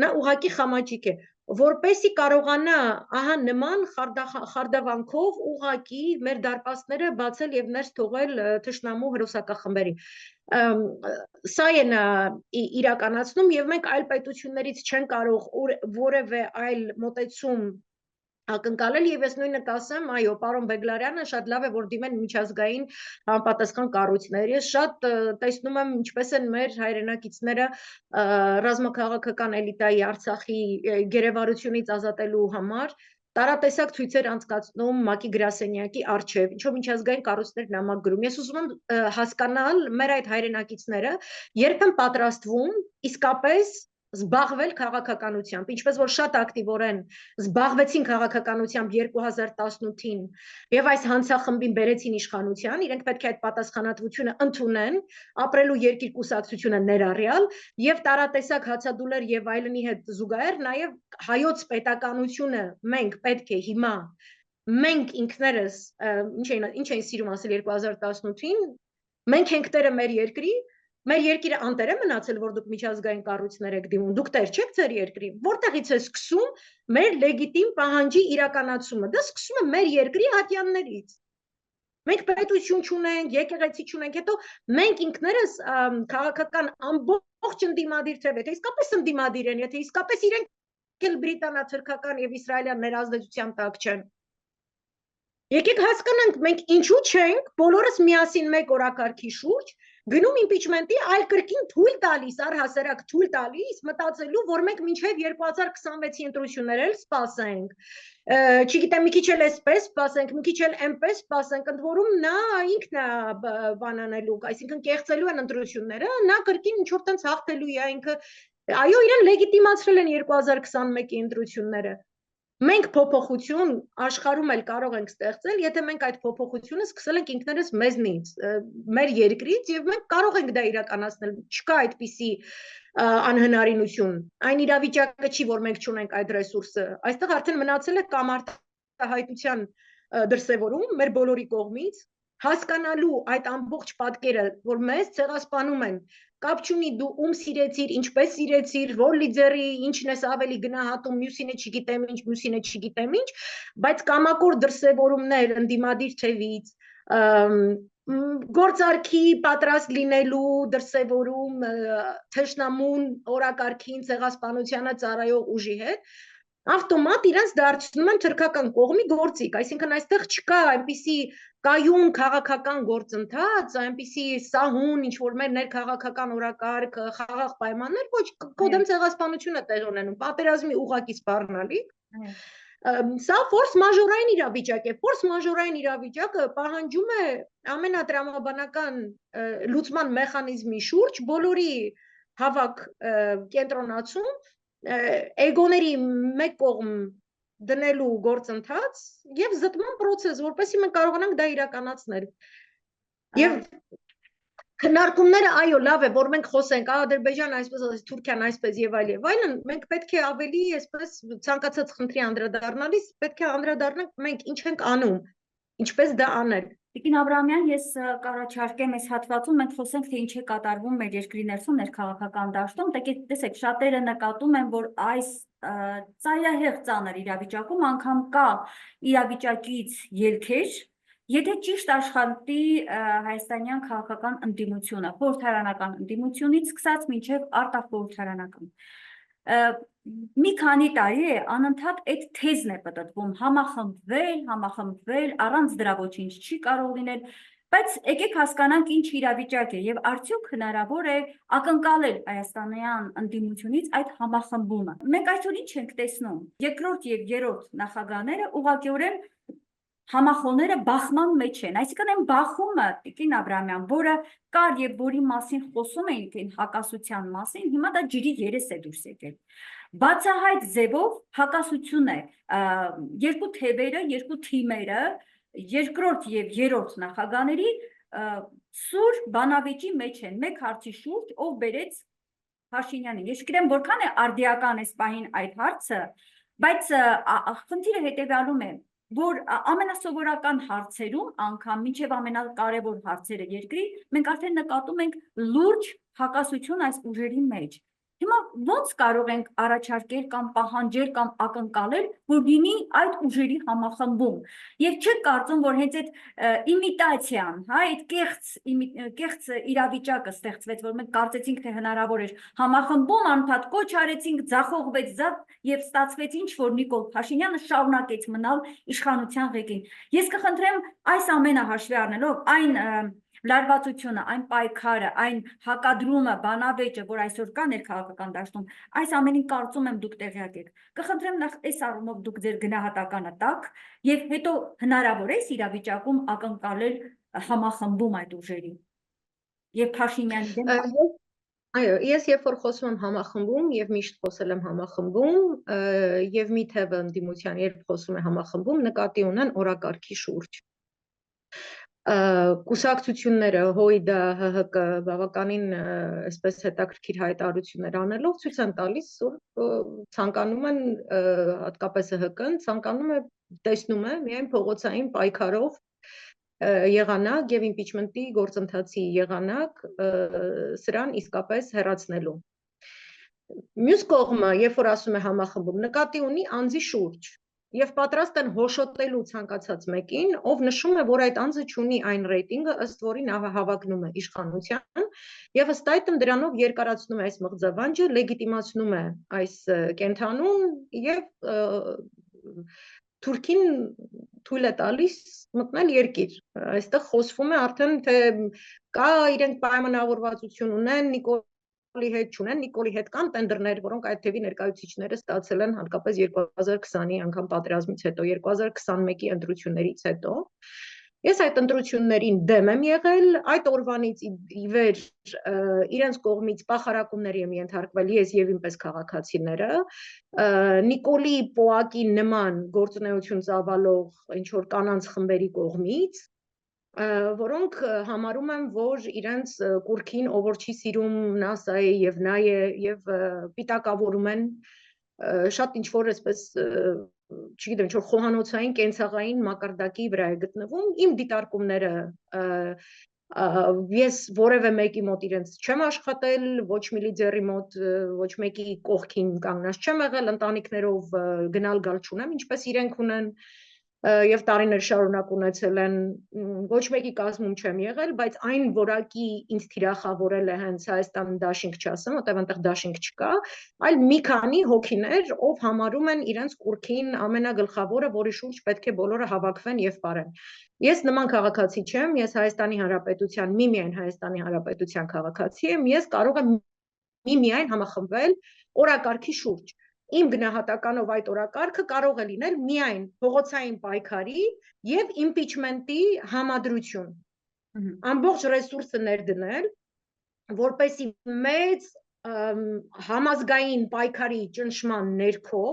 նա ուղղակի խամաճիկ է, որպեսի կարողանա ահա նման խարդավանքով ուղղակի մեր դարպասները բացել եւ ներս թողել թշնամու հրոսակախմբերի։ Սա է նա իրականացնում եւ մենք այլ պետություններից չեն կարող որևէ այլ մոտեցում ակնկալել եւ ես նույնը կասեմ, այո, պարոն Բեգլարյանը շատ լավ է, որ դիմեն միջազգային համապատասխան կառույցներ։ Ես շատ տեսնում եմ ինչպես են մեր հայրենակիցները ռազմաքաղաքական էլիտայի Արցախի գերեվարությունից ազատելու համար տարատեսակ ցույցեր անցկացնում ՄԱԿ-ի գրասենյակի առջև, ինչով միջազգային կառույցներ նամակ գրում։ Ես ուզում եմ հասկանալ մեր այդ հայրենակիցները երբ են պատրաստվում իսկապես զբաղվել քաղաքականությամբ, ինչպես որ շատ ակտիվորեն զբաղվեցին քաղաքականությամբ 2018-ին եւ այս հանցախմբին բերեցին իշխանության, իրենք պետք է այդ պատասխանատվությունը ընդունեն, ապրելու երկիր կուսակցությունը ներառյալ եւ տարատեսակ հացադուլեր եւ այլնի հետ զուգահեռ նաեւ հայոց պետականությունը մենք պետք է հիմա մենք ինքներս ինչ էին սիրում ասել 2018-ին մենք ենք տերը մեր երկրի Մեր երկիրը անտեր է մնացել, որ դուք միջազգային կառույցներ եք դիմում, դուք տեր չեք ձեր երկրի, որտեղից է սկսում մեր լեգիտիմ պահանջի իրականացումը, դա սկսում է մեր երկրի հատյաններից։ Մենք պետություն չունենք, եկեղեցի չունենք, հետո մենք ինքներս քաղաքական ամբողջ ընդդիմադիր թեև, եթե իսկապես ընդդիմադիր են, եթե իսկապես իրենք էլ բրիտանա-թուրքական եւ իսրայելյան ներազդեցության տակ չեն։ Եկեք հասկանանք, մենք ինչու չենք բոլորս միասին մեկ օրակարգի շուրջ գնում իմպիչմենտի այլ կրկին թույլ տալիս, առհասարակ թույլ տալիս մտածելու, որ մենք մինչև 2026-ի ընտրություններ էլ սպասենք, չգիտեմ, մի քիչ էլ էսպես սպասենք, մի քիչ էլ այնպես սպասենք, ընդ որում նա ինքն է բանանելու, այսինքն կեղծելու են ընտրությունները, նա կրկին ինչ-որ տենց հաղթելու է ինքը, այո, իրեն լեգիտիմացրել են 2021-ի ընտրությունները։ Մենք փոփոխություն աշխարհում էլ կարող ենք ստեղծել, եթե մենք այդ փոփոխությունը սկսել ենք ինքներս մեզնից, մեր երկրից եւ մենք կարող ենք դա իրականացնել, չկա այդպիսի անհնարինություն։ Այն իրավիճակը չի, որ մենք չունենք այդ ռեսուրսը։ Այստեղ արդեն մնացել է կամ արտահայտության դրսևորում մեր բոլորի կողմից, հասկանալու այդ ամբողջ պատկերը, որ մեզ ցեղասպանում են, կապ չունի դու ում սիրեցիր, ինչպես սիրեցիր, որ լիդերի, ինչն ես ավելի գնահատում, մյուսինը չգիտեմ ինչ, մյուսինը չգիտեմ ինչ, բայց կամակոր դրսևորումներ ընդդիմադիր թևից, գործարքի պատրաստ լինելու դրսևորում, թշնամուն օրակարգին ցեղասպանությանը ծառայող ուժի հետ, ավտոմատ իրենց դարձնում են թրքական կողմի գործիք, այսինքն այստեղ չկա այնպիսի կայուն քաղաքական գործընթաց, այնպիսի սահուն, ինչ որ մեր ներքաղաքական օրակարգ, խաղաղ պայմաններ, ոչ կոդեմ ցեղասպանությունը տեղ ունենում, պատերազմի ուղղակի սպառնալիք։ Սա ֆորս մաժորային իրավիճակ է, ֆորս մաժորային իրավիճակը պահանջում է ամենատրամաբանական լուծման մեխանիզմի շուրջ բոլորի հավաք կենտրոնացում, էգոների մեկ կողմ դնելու գործընթաց եւ զտման process, որպեսզի մենք կարողանանք դա իրականացնել։ Եվ քննարկումները, այո, լավ է, որ մենք խոսենք, Ադրբեջանը այսպես, Թուրքիան այսպես եւ այլն, մենք պետք է ավելի այսպես ցանկացած խնդրի անդրադառնալիս պետք է անդրադառնանք մենք ինչ ենք անում, ինչպես դա անել։ Տիկին Աբրահամյան, ես կառաջարկեմ այս հատվածում մենք խոսենք, թե ինչ է կատարվում մեր երկրի ներսում ներքաղաքական դաշտում, տեսեք, շատերը նկատում են, որ այս ծայրահեղ ծանր իրավիճակում անգամ կա իրավիճակից ելքեր, եթե ճիշտ աշխատի հայաստանյան քաղաքական ընդդիմությունը, խորհրդարանական ընդդիմությունից սկսած մինչև արտախորհրդարանական։ Մի քանի տարի է անընդհատ այդ թեզն է պտտվում, համախմբվել, առանց դրա ոչինչ չի կարող լինել, բայց եկեք հասկանանք ինչ իրավիճակ է եւ արդյոք հնարավոր է ակնկալել հայաստանյան ընդդիմությունից այդ համախմբումը։ Մենք այսօր ինչ ենք տեսնում, երկրորդ եւ երրորդ նախագահները ուղղակիորեն համախոհները բախման մեջ են, այսինքն այն բախումը, Տիկին Աբրահամյան, որը կար եւ որի մասին խոսում էին հակասության մասին, հիմա դա ջրի երես է դուրս եկել։ Բացահայտ ձևով հակասություն է երկու թևերը, երկու թիմերը, երկրորդ եւ երրորդ նախագահների սուր բանավեճի մեջ են, մեկ հարցի շուրջ, ով բերեց Փաշինյանին։ Ես չգիտեմ որքան է արդիական այս պահին այդ հարցը, բայց խնդիրը հետեւյալում է, որ ամենասովորական հարցերում, անգամ մինչև ամենակարևոր հարցերը երկրի, մենք արդեն նկատում ենք լուրջ հակասություն այս ուժերի մեջ։ Հիմա ո՞նց կարող ենք առաջարկել կամ պահանջել կամ ակնկալել, որ լինի այդ ուժերի համախմբում։ Եվ չեք կարծում, որ հենց այդ իմիտացիան, այդ կեղծ իրավիճակը ստեղծվեց, որ մենք կարծեցինք, թե հնարավոր էր համախմբում, անընդհատ կոչ արեցինք, ձախողվեց եւ ստացվեց ինչ, որ Նիկոլ Փաշինյանը շարունակեց մնալ իշխանության ղեկին։ Ես կխնդրեմ այս ամենը հաշվի առնելով, այն լարվածությունը, այն պայքարը, այն հակադրումը, բանավեճը, որ այսօր կա ներքաղաքական դաշտում, այս ամենին կարծում եմ դուք տեղյակ եք։ Կխնդրեմ նախ այս առումով դուք ձեր գնահատականը տաք եւ հետո հնարավոր է իրավիճակում ակնկալել համախմբում այդ ուժերի եւ Փաշինյանի դեմ։ Այո, ես երբ որ խոսում եմ համախմբում եւ միշտ խոսել եմ համախմբում եւ մի թևը ընդդիմության երբ խոսում է համախմբում նկատի ունեն օրակարգի շուրջ։ Կուսակցությունները ՀՅԴ, ՀՀԿ բավականին այսպես հետաքրքիր հայտարարություններ անելով ցույց են տալիս, որ ցանկանում են հատկապես ՀՀԿ-ն ցանկանում է տեսնում է միայն փողոցային պայքարով եղանակ եւ իմպիչմենտի գործընթացի եղանակ սրան իսկապես հեռացնելու։ Մյուս կողմը, երբ որ ասում է համախմբում, նկատի ունի անձի շուրջ եւ պատրաստ են հոշոտելու ցանկացած մեկին, ով նշում է, որ այդ անձը ունի այն ռեյտինգը, ըստ որին հավակնում է իշխանության եւ ըստ այդմ դրանով երկարացնում է այս մղձավանջը, լեգիտիմացնում է այս կենթանուն եւ Թուրքին թույլ է տալիս մտնել երկիր։ Այստեղ խոսվում է արդեն թե կա իրենք պայմանավորվածություն ունեն Նիկոլի հետ չունեն, Նիկոլի հետ կան տենդերներ, որոնք այդ թևի ներկայացուցիչները ստացել են հատկապես 2020-ի անգամ պատերազմից հետո, 2021-ի ընտրություններից հետո։ Ես այդ ընտրություններին դեմ եմ եղել, այդ օրվանից ի վեր իրենց կողմից պախարակումների եմ ենթարկվել ես եւ ինպես քաղաքացիները, Նիկոլի Պոակի նման գործունեություն ծավալող ինչ որ կանանց խմբերի կողմից, որոնք համարում են, որ իրենց կուրքին ով որ չի սիրում նա սա է եւ նա է եւ պիտակավորում են շատ ինչ որ այսպես չգիտեմ, ինչ որ խոհանոցային կենցաղային մակարդակի վրա է գտնվում, իմ դիտարկումները ես որևէ մեկի մոտ իրենց չեմ աշխատել, ոչ մի լիդերի մոտ, ոչ մեկի կողքին կանգնած չեմ եղել, ընտանիքներով գնալ գալ չունեմ, ինչպես իրենք ունեն եւ տարիներ շարունակ ունեցել են, ոչ մեկի կազմում չեմ եղել, բայց այն որակի ինձ թիրախավորել է հենց Հայաստան դաշինք չասեմ, որտեղ այնտեղ դաշինք չկա, այլ մի քանի հոգիներ, ով համարում են իրենց կուրքին ամենագլխավորը, որի շուրջ պետք է բոլորը հավաքվեն եւ ապարեն։ Ես նման քաղաքացի չեմ, ես Հայաստանի Հանրապետության, միմիայն Հայաստանի Հանրապետության քաղաքացի եմ, ես կարող եմ միմիայն համախմբվել օրակարգի շուրջ։ Իմ գնահատականով այդ օրակարգը կարող է լինել միայն փողոցային պայքարի եւ իմպիչմենտի համադրություն։ Ամբողջ ռեսուրսը ներդնել, որպեսզի մեծ համազգային պայքարի ճնշման ներքո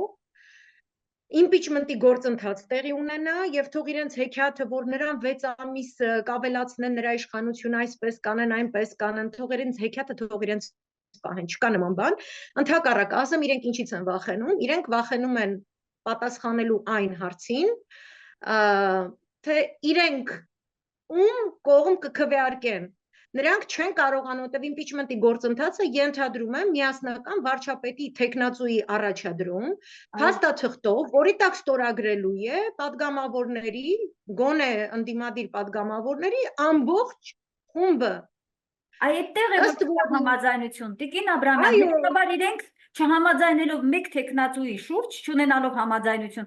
իմպիչմենտի գործընթաց տեղի ունենա եւ թող իրենց հեքիաթը, որ նրան 6 ամիս կավելացնեն նրա իշխանությունը, այսպես կանեն, այնպես կանեն, թող իրենց հեքիաթը, թող իրենց պահեն, չկա նման բան, ընդհակառակը ասեմ իրենք ինչից են վախենում, իրենք վախենում են պատասխանելու այն հարցին, թե իրենք ում կողմ կքվեարկեն, նրանք չեն կարողանում, որտեղ իմպիչմենտի գործընթացը ենթադրում է միասնական վարչապետի տեխնացուի առաջադրում, փաստաթղթով, որի տակ ստորագրելու է падգամավորների, գոնե ընդդիմադիր падգամավորների ամբողջ խումբը։ Այդտեղ է համաձայնություն, Տիկին Աբրամյան, հետաբար իրենք չհամաձայնելով մեկ տեխնացուի շուրջ, չունենալով համաձայնություն,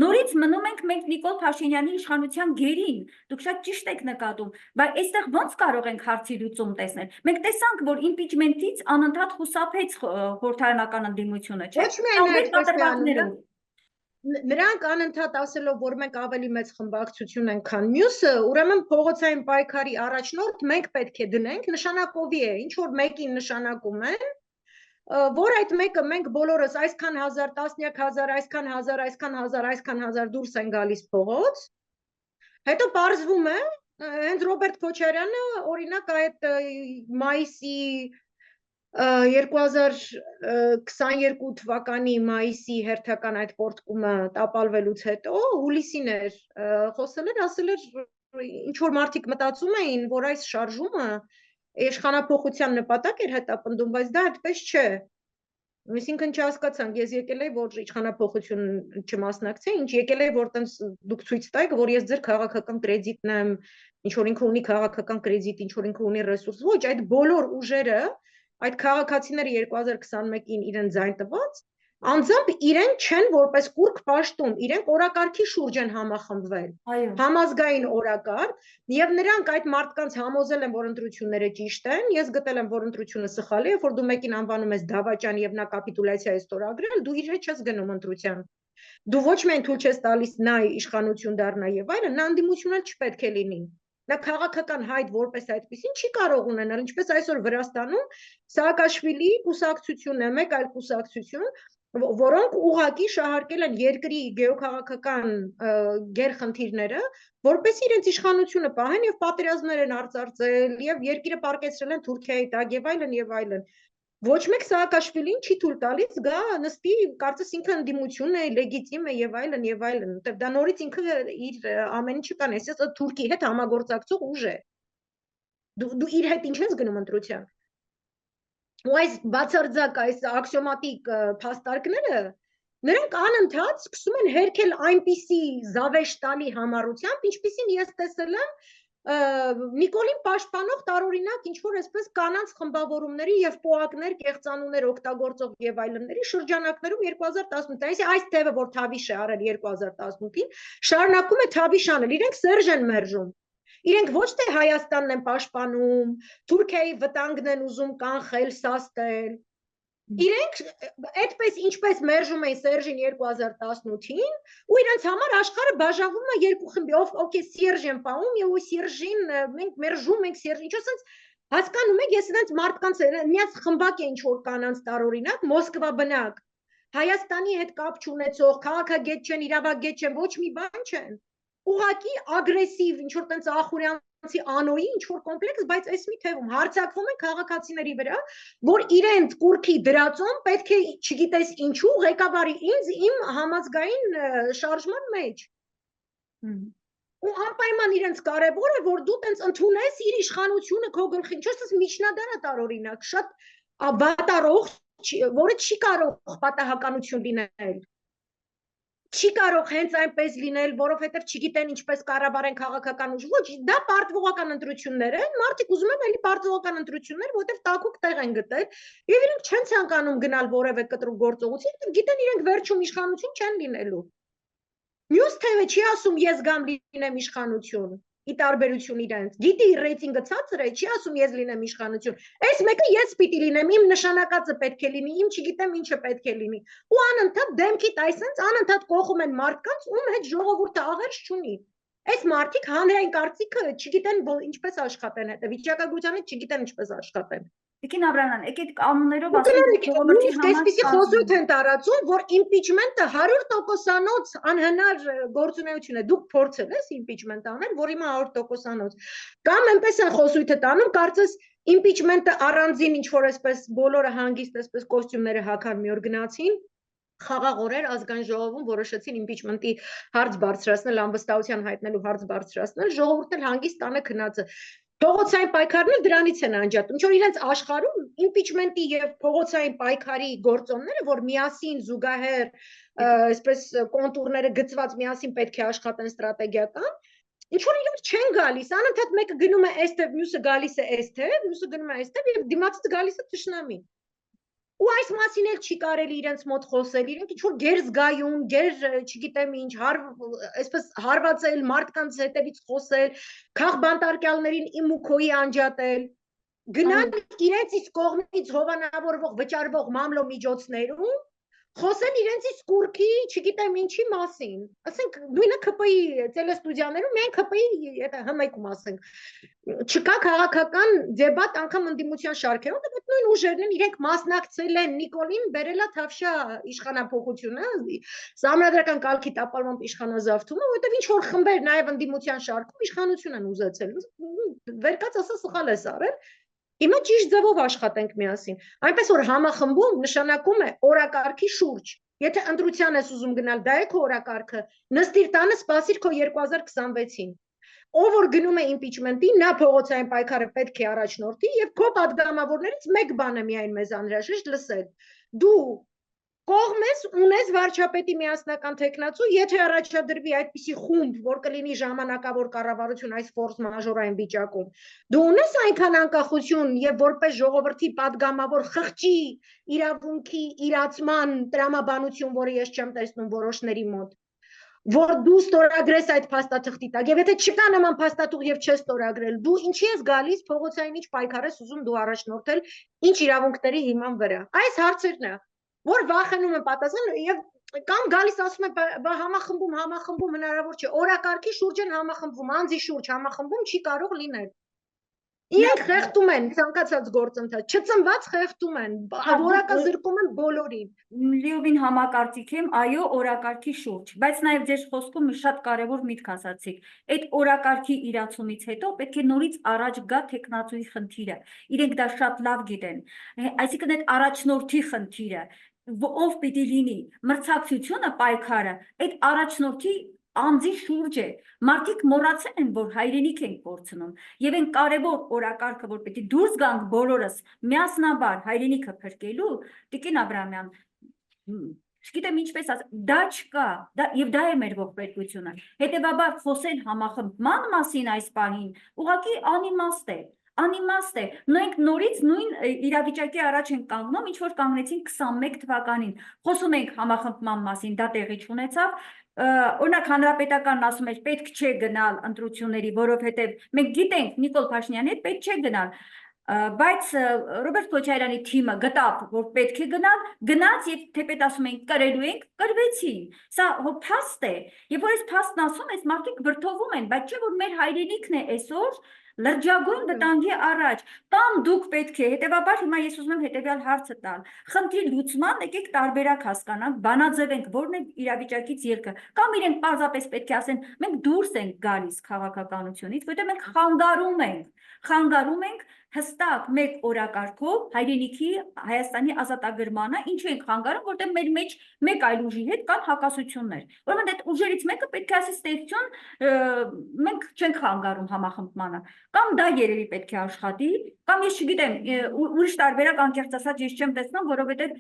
նորից մնում ենք մենք Նիկոլ Փաշինյանի իշխանության գերին, դուք շատ ճիշտ եք նկատում, բայց այստեղ ոնց կարող ենք հարցի լուծում տեսնել։ Մենք տեսանք, որ իմպիչմենտից անընդհատ խուսափեց խորհրդարանական ընդդիմությունը, չէ՞։ Ոչ միայն այդպես Նրանք անընդհատ ասելով, որ մենք ավելի մեծ խմբակցություն ենք, քան մյուսը, ուրեմն փողոցային պայքարի առաջնորդ մենք պետք է դնենք, նշանակովի է, ինչ որ մեկին նշանակում են, որ այդ մեկը մենք բոլորս այսքան հազար, տասնյակ հազար, այսքան հազար դուրս են գալիս փողոց, հետո պարզվում է, հենց Ռոբերտ Քոչարյանը, օրինակ այդ մայիսի 2022 թվականի մայիսի հերթական այդ պորտկումը տապալվելուց հետո հուլիսին էր խոսել էր, ասել էր ինչ որ մարդիկ մտածում էին, որ այս շարժումը իշխանափոխության նպատակ էր հետապնդում, բայց դա այդպես չէ։ Այսինքն չհասկացանք, ես եկել եմ, որ իշխանափոխություն չմասնակցեի, ինչ եկել եմ, որ տենց դուք ցույց տայք, որ ես ձեր քաղաքական կրեդիտն եմ, ինչ որ ինքը ունի քաղաքական կրեդիտ, ինչ որ ինքը ունի ռեսուրս, ոչ, այդ բոլոր ուժերը այդ քաղաքացիները 2021-ին իրեն ձայն տված, անձամբ իրենք չեն որպես կուրք պաշտում, իրենք օրակարգի շուրջ են համախմբվել, համազգային օրակարգ, եւ նրանք այդ մարդկանց համոզել են, որ ընտրությունները ճիշտ են, ես գտել եմ, որ ընտրությունը սխալ է, որ դու մեկին անվանում ես դավաճան եւ նա կապիտուլյացիա է ստորագրել, դու իր հետ չես գնում ընտրության։ Դու ոչ միայն թույլ չես տալիս նա իշխանություն դառնա եւ այլն, նա անդիմություն էլ չպետք է լինի։ նա քաղաքական հայտ որպես այդպեսին չի կարող ունենալ, ինչպես այսօր Վրաստանում Սաակաշվիլի կուսակցությունն է, մեկ այլ կուսակցություն, որոնք ուղղակի շահարկել են երկրի գեոքաղաքական գերխնդիրները, որպես իրենց իշխանությունը պահեն եւ պատերազմներ են արծարծել եւ երկիրը պարկեցրել են Թուրքիայի տակ եւ այլն եւ այլն։ Ոչ մեկ Սաակաշվիլին չի թույլ տալիս գա նստի, կարծես ինքը ընդդիմություն է, լեգիտիմ է եւ այլն եւ այլն, որտեղ դա նորից ինքը իր ամեն ինչը կան, այսպես Թուրքի հետ համագործակցող ուժ է։ Դու իր հետ ինչ ես գնում ընտրության։ Ու այս բացարձակ այս աքսիոմատիկ փաստարկները նրանք անընդհատ սկսում են հերքել այնպիսի զավեշտալի համառությամբ, ինչպիսին ես տեսել եմ Նիկոլին պաշտպանող տարօրինակ ինչ-որ այսպես կանանց խմբավորումների եւ պոակներ, կեղծանուներ օգտագործող եւ այլնների շրջանակներում 2018, այսինքն այս թեվը, որ Թավիշ է արել 2018-ին, շարունակում է Թավիշ անել, իրենք Սերժ են մերժում։ Իրենք ոչ թե Հայաստանն են պաշտպանում, Թուրքիայի վտանգն են ուզում կանխել, սաստել։ Իրենք այդպես ինչպես մերժում էին Սերժին 2018-ին, ու իրենց համար աշխարհը բաժանվում է երկու խմբի, ովքեր Սերժ են պահում եւ ու Սերժին մենք մերժում ենք Սերժ, ինչ ասած հասկանում եք, ես իրենց մարդկանց միած խմբակ է ինչ որ կանանց տարօրինակ, Մոսկվա բնակ, Հայաստանի հետ կապ չունեցող, քաղաքագետ չեն, իրավագետ չեն, ոչ մի բան չեն։ Ուղղակի ագրեսիվ, ինչ որ տենց ախուրյանցի անոյի ինչ որ կոմպլեքս, բայց այս մի թվում հարցակվում են քաղաքացիների վրա, որ իրենց կուրքի դրածոն պետք է, չգիտես ինչու, ղեկավարի ինձ իմ համազգային շարժման մեջ։ Ու անպայման իրենց կարևոր է, որ դու տենց ընդունես իր իշխանությունը քո գլխին, ինչ ասես միջնադար է տարօրինակ, շատ վատառող, որը չի կարող պատահականություն լինել։ Չի կարող հենց այնպես լինել, որովհետև չգիտեն ինչպես կառավարեն քաղաքական ուժ, ոչ, դա պարտվողական ընտրություններ են, մարդիկ ուզում են էլի պարտվողական ընտրություններ, որովհետև տակուկ տեղ են գտել, եւ իրենք չեն ցանկանում գնալ որևէ կտրուկ գործողություն, գիտեն իրենք վերջում իշխանություն չեն լինելու։ Մյուս թևը չի ասում ես գամ լինեմ իշխանություն, ի տարբերություն իրենց, գիտի ռեյտինգը ցածր է, չի ասում ես լինեմ իշխանություն, այս մեկը ես պիտի լինեմ, իմ նշանակածը պետք է լինի, իմ չգիտեմ ինչը պետք է լինի, ու անընդհատ դեմքիդ այսենց անընդհատ կողում են մարդկանց, ում հետ ժողովուրդը աղերս չունի, այս մարդիկ հանրային կարծիքը չգիտեն ինչպես աշխատեն հետը, վիճակագրության հետ չգիտեն ինչպես աշխատեն։ Տիկին Աբրահամյան, եկեք կանոններով ասենք այսպիսի խոսույթ են տարածում, որ impeachment-ը 100%-անոց անհնար գործունեություն է, դուք փորձել եք impeachment անել, որ հիմա 100%-անոց, կամ այնպես են խոսույթը տանում, կարծես impeachment-ը առանձին ինչ-որ այսպես բոլորը հանգիստ այսպես կոստյումները հագան մի օր գնացին, խաղաղ օրեր ազգային ժողովում որոշեցին impeachment-ի հարց բարձրացնել, անվստահության հայտնելու հարց բարձրացնել, ժողովուրդն էլ հանգիստ տանը քնած է։ Փողոցային պայքարները դրանից են անջատում, ինչ որ իրենց աշխարհում impeachment-ի եւ փողոցային պայքարի գործոնները, որ միասին զուգահեռ այսպես կոնտուրները գծված միասին պետք է աշխատեն ստրատեգիական, ինչ որ իրար չեն գալիս, անընդհատ մեկը գնում է այստեղ, մյուսը գալիս է այստեղ, մյուսը գնում է այստեղ եւ դիմացից գալիս է թշնամի։ Ու այս մասին էլ չի կարելի իրենց մոտ խոսել, իրենք ինչ որ գեր զգայուն, գեր, չգիտեմ ինչ, այսպես հարվածել, մարդկանց հետևից խոսել, քաղբանտարկյալներին իմ ու քոյի անջատել, գնալ իրենց իսկ կողմից հովանավորվող վճարվող մամլո միջոցներում, խոսել իրենցից կուրքի, չգիտեմ ինչի մասին, ասենք նույնը ԿՊ-ի տելեստուդիաներում միայն ԿՊ-ի հմայքում ասենք, չկա քաղաքական դեբատ անգամ ընդդիմության շարքերում, դա նույն ուժերն են, իրենք մասնակցել են, Նիկոլին բերել է Թավշյա իշխանափոխությունը, Սահմանադրական կարգի տապալմամբ իշխանազավթումը, որովհետև ինչ որ խմբեր նաև ընդդիմության շարքում իշխանություն են ուզեցել, վերկաց ասա սխալ ես արել, Հիմա ճիշտ ձևով աշխատենք միասին, այնպես որ համախմբում նշանակում է օրակարգի շուրջ, եթե ընտրության ես ուզում գնալ, դա է քո օրակարգը, նստիր տանը, սպասիր քո 2026-ին, ով որ գնում է impeachment-ի, նա փողոցային պայքարը պետք է առաջնորդի եւ քո падգամավորներից մեկ բան է միայն մեզ անհրաժեշտ լսել, դու կողմես ունես վարչապետի միասնական թեկնածու, եթե առաջադրվի այդպիսի խումբ, որ կլինի ժամանակավոր կառավարություն այս ֆորս մաժորային վիճակում, դու ունես այնքան անկախություն եւ որպես ժողովրդի падգամավոր խղճի իրավունքի իրացման տրամաբանություն, որը ես չեմ տեսնում որոշների մոտ, որ դու ստորագրես այդ փաստաթղթի տակ, եւ եթե չկա նման փաստաթուղթ եւ չես ստորագրել, դու ինչի ես գալիս փողոցային ինչ պայքար ես ուզում դու առաջնորդել, ինչ իրավունքների հիման վրա։ Այս հարցերն է որ վախենում են պատասխան եւ Կամ գալիս ասում է բա համախմբում հնարավոր չէ, օրակարգի շուրջ են համախմբվում, անձի շուրջ համախմբում չի կարող լինել։ Իրենք խեղդում են ցանկացած գործընթաց, չծնված խեղդում են, որակազրկում են բոլորին։ Լիովին համակարծիք եմ, այո, օրակարգի շուրջ, բայց նաև ձեր խոսքում մի շատ կարևոր միտք ասացիք։ Այդ օրակարգի իրացումից հետո պետք է նորից առաջ գա տեխնացուի խնդիրը։ Իրենք դա շատ լավ գիտեն։ Այսինքն այդ առաջնորդի խնդիրը, ով պիտի լինի, մրցակցությունը, պայքարը, այդ առաջնորդի անձի շուրջ է։ Մարդիկ մոռացել են, որ հայրենիք ենք կորցնում, եւ այն կարևոր օրակարգը, որ պետք է դուրս գանք բոլորս միասնաբար հայրենիքը փրկելու, Տիկին Աբրահամյան, չգիտեմ ինչպես դա չկա, եւ դա է մեր ողբերգությունը։ Հետեւաբար խոսել համախմբման մասին այս պահին ուղղակի անիմաստ է, մենք նորից նույն իրավիճակի առաջ ենք կանգնում, ինչ որ կանգնեցին 21 թվականին, խոսում ենք համախմբման մասին, դա տեղի չունեցավ, օրինակ հանրապետականն ասում էր պետք չէ գնալ ընտրությունների, որովհետև մենք գիտենք Նիկոլ Փաշինյանի հետ պետք չէ գնալ, բայց Ռոբերտ Քոչարյանի թիմը գտավ, որ պետք է գնաց եւ թեպետ ասում են կրելու ենք, կրվեցին։ Սա փաստ է, եւ որ այս փաստն ասում ես, մարդիկ վրդովում են, բայց չէ որ մեր հայրենիքն է այսօր լրջագույն վտանգի առաջ, կամ դուք պետք է, հետևաբար հիմա ես ուզում եմ հետևյալ հարցը տալ, խնդրի լուծման եկեք տարբերակ հասկանանք, բանաձևենք, որն է իրավիճակից ելքը, կամ իրենք պարզապես պետք է ասեն, մենք դուրս ենք գալիս քաղաքականությունից, որտեղ մենք խանգարում ենք հստակ մեկ օրակարգով հայրենիքի Հայաստանի ազատագրմանը, ինչու ենք խանգարում, որտեղ մեր մեջ մեկ այլ ուժի հետ կան հակասություններ։ Ուրեմն այդ ուժերից մեկը պետք է ասի ստեղծություն, մենք չենք խանգարում համախմբմանը, կամ դա երևի պետք է աշխատի, կամ ես չգիտեմ, ուրիշ տարբերակ անկեղծ ասած ես չեմ տեսնում, որովհետև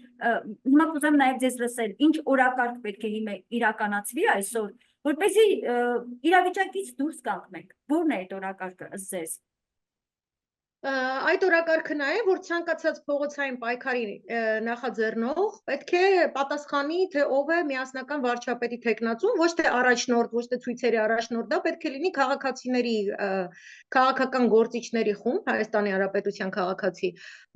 հիմա կուզեմ նաև ձեզ լսել, ինչ օրակարգ պետք է հիմա իրականացվի այսօր, որպեսզի իրավիճակից դուրս գանք մենք։ Որն է այդ օրակարգը ըստ ձեզ։ Այդ օրակարգը նա է, որ ցանկացած փողոցային պայքարի նախաձեռնող պետք է պատասխանի, թե ով է միասնական վարչապետի թեկնածուն, ոչ թե առաջնորդ, ոչ թե ցույցերի առաջնորդ, դա պետք է լինի քաղաքացիների, քաղաքական գործիչների խումբ, Հայաստանի Հանրապետության քաղաքացի,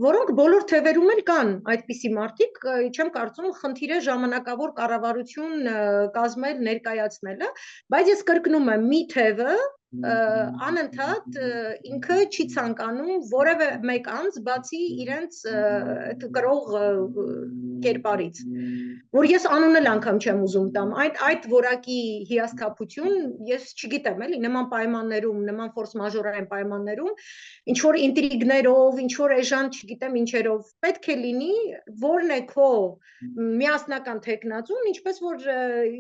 որոնք բոլոր թևերում էլ կան այդպիսի մարդիկ, չեմ կարծում խնդիր է ժամանակավոր կառավարություն կազմել, ներկայացնելը, բայց ես կրկնում եմ, մի թևը անընդհատ ինքը չի ցանկանում որևէ մեկ անձ բացի իրենց կրող կերպարից, որ ես անուն էլ անգամ չեմ ուզում տամ, այդ որակի հիասթափություն ես չգիտեմ էլի, նման պայմաններում, նման ֆորս մաժորային պայմաններում, ինչ որ ինտրիգներով, ինչ որ էժան չգիտեմ ինչերով, պետք է լինի, որն է քո միասնական թեկնածուն, ինչպես որ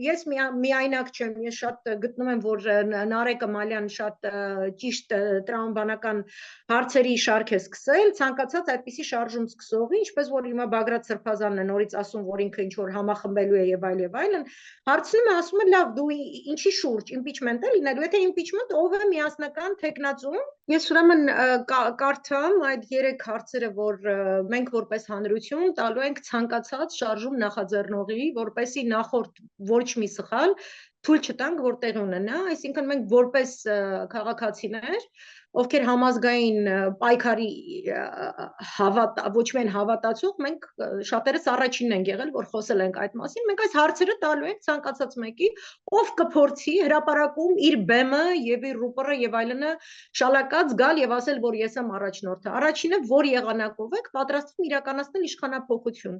ես միայնակ չեմ, ես շատ գտնում եմ, որ Նարեկը Մալյան շատ ճիշտ տրամաբանական հարցերի շարք է սկսել, ցանկացած այդպիսի շարժում սկսողի, ինչպես որ հիմա Բագրատ Սրբազանն է նորից ասում, որ ինքը ինչ որ համախմբելու է եւ այլն, հարցնում է, ասում է, լավ, դու ինչի շուրջ իմպիչմենտ է լինելու, եթե իմպիչմենտ ով է միասնական թեկնածուն, ես ուրեմն կարդամ այդ 3 հարցերը, որ մենք որպես հանրություն տալու ենք ցանկացած շարժում նախաձեռնողի, որպեսի նախորդ ոչ մի սխալ թույլ չտանք, որ տեղի ունենա, այսինքն մենք որպես քաղաքացիներ, ովքեր համազգային պայքարի ոչ միայն հավատացող, մենք շատերս առաջինն ենք եղել, որ խոսել ենք այդ մասին, մենք այս հարցերը տալու ենք ցանկացած մեկի, ով կփորձի հրապարակում իր բեմը եւ իր ռուպորը եւ այլնը շալակած գալ եւ ասել, որ ես եմ առաջնորդը։ Առաջինը, որ եղանակով եք պատրաստվում իրականացնել իշխանափոխություն։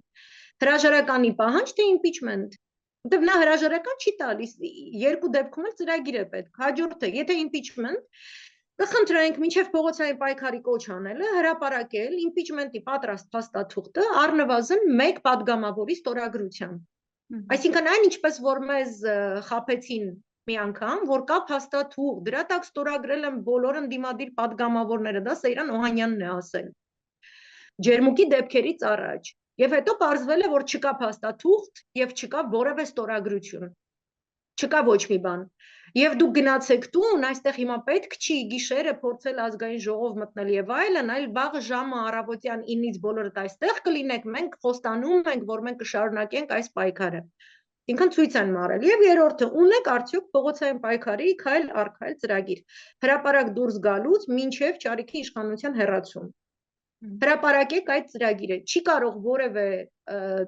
Հրաժարականի պահանջ թե impeachment։ Որտեւ նա հրաժարական չի տալիս, երկու դեպքում էլ ծրագիր է պետք։ Հաջորդը, եթե impeachment, կխնդրենք մինչև փողոցային պայքարի կոչ անելը, հրապարակել impeachment-ի պատրաստ փաստաթուղթը առնվազն 1 падգամավորի ստորագրությամբ։ Այսինքն այն ինչպես որ մեզ խաբեցին մի անգամ, որ կա փաստաթուղթ, դրա տակ ստորագրել են բոլոր ընդդիմադիր падգամավորները, դա Սեյրան Օհանյանն է ասել։ Ջերմուկի դեպքերից առաջ։ Եվ հետո պարզվել է, որ չկա փաստաթուղթ եւ չկա որևէ ստորագրություն։ Չկա ոչ մի բան։ Եվ դուք գնացեք տուն, այստեղ հիմա պետք չի գիշերը փորձել ազգային ժողով մտնել եւ այլն, այլ վաղ ժամը առավոտյան 9-ից բոլորդ այստեղ կլինեք, մենք խոստանում ենք, որ մենք կշարունակենք այս պայքարը։ Ինքն ցույց են մարել։ Եվ երրորդը, ունեք արդյոք փողոցային պայքարի քայլ առ քայլ ծրագիր։ Հրապարակ դուրս գալուց մինչև Չարիքի իշխանության հեռացում։ Հրապարակեք այդ ծրագիրը։ Չի կարող որևէ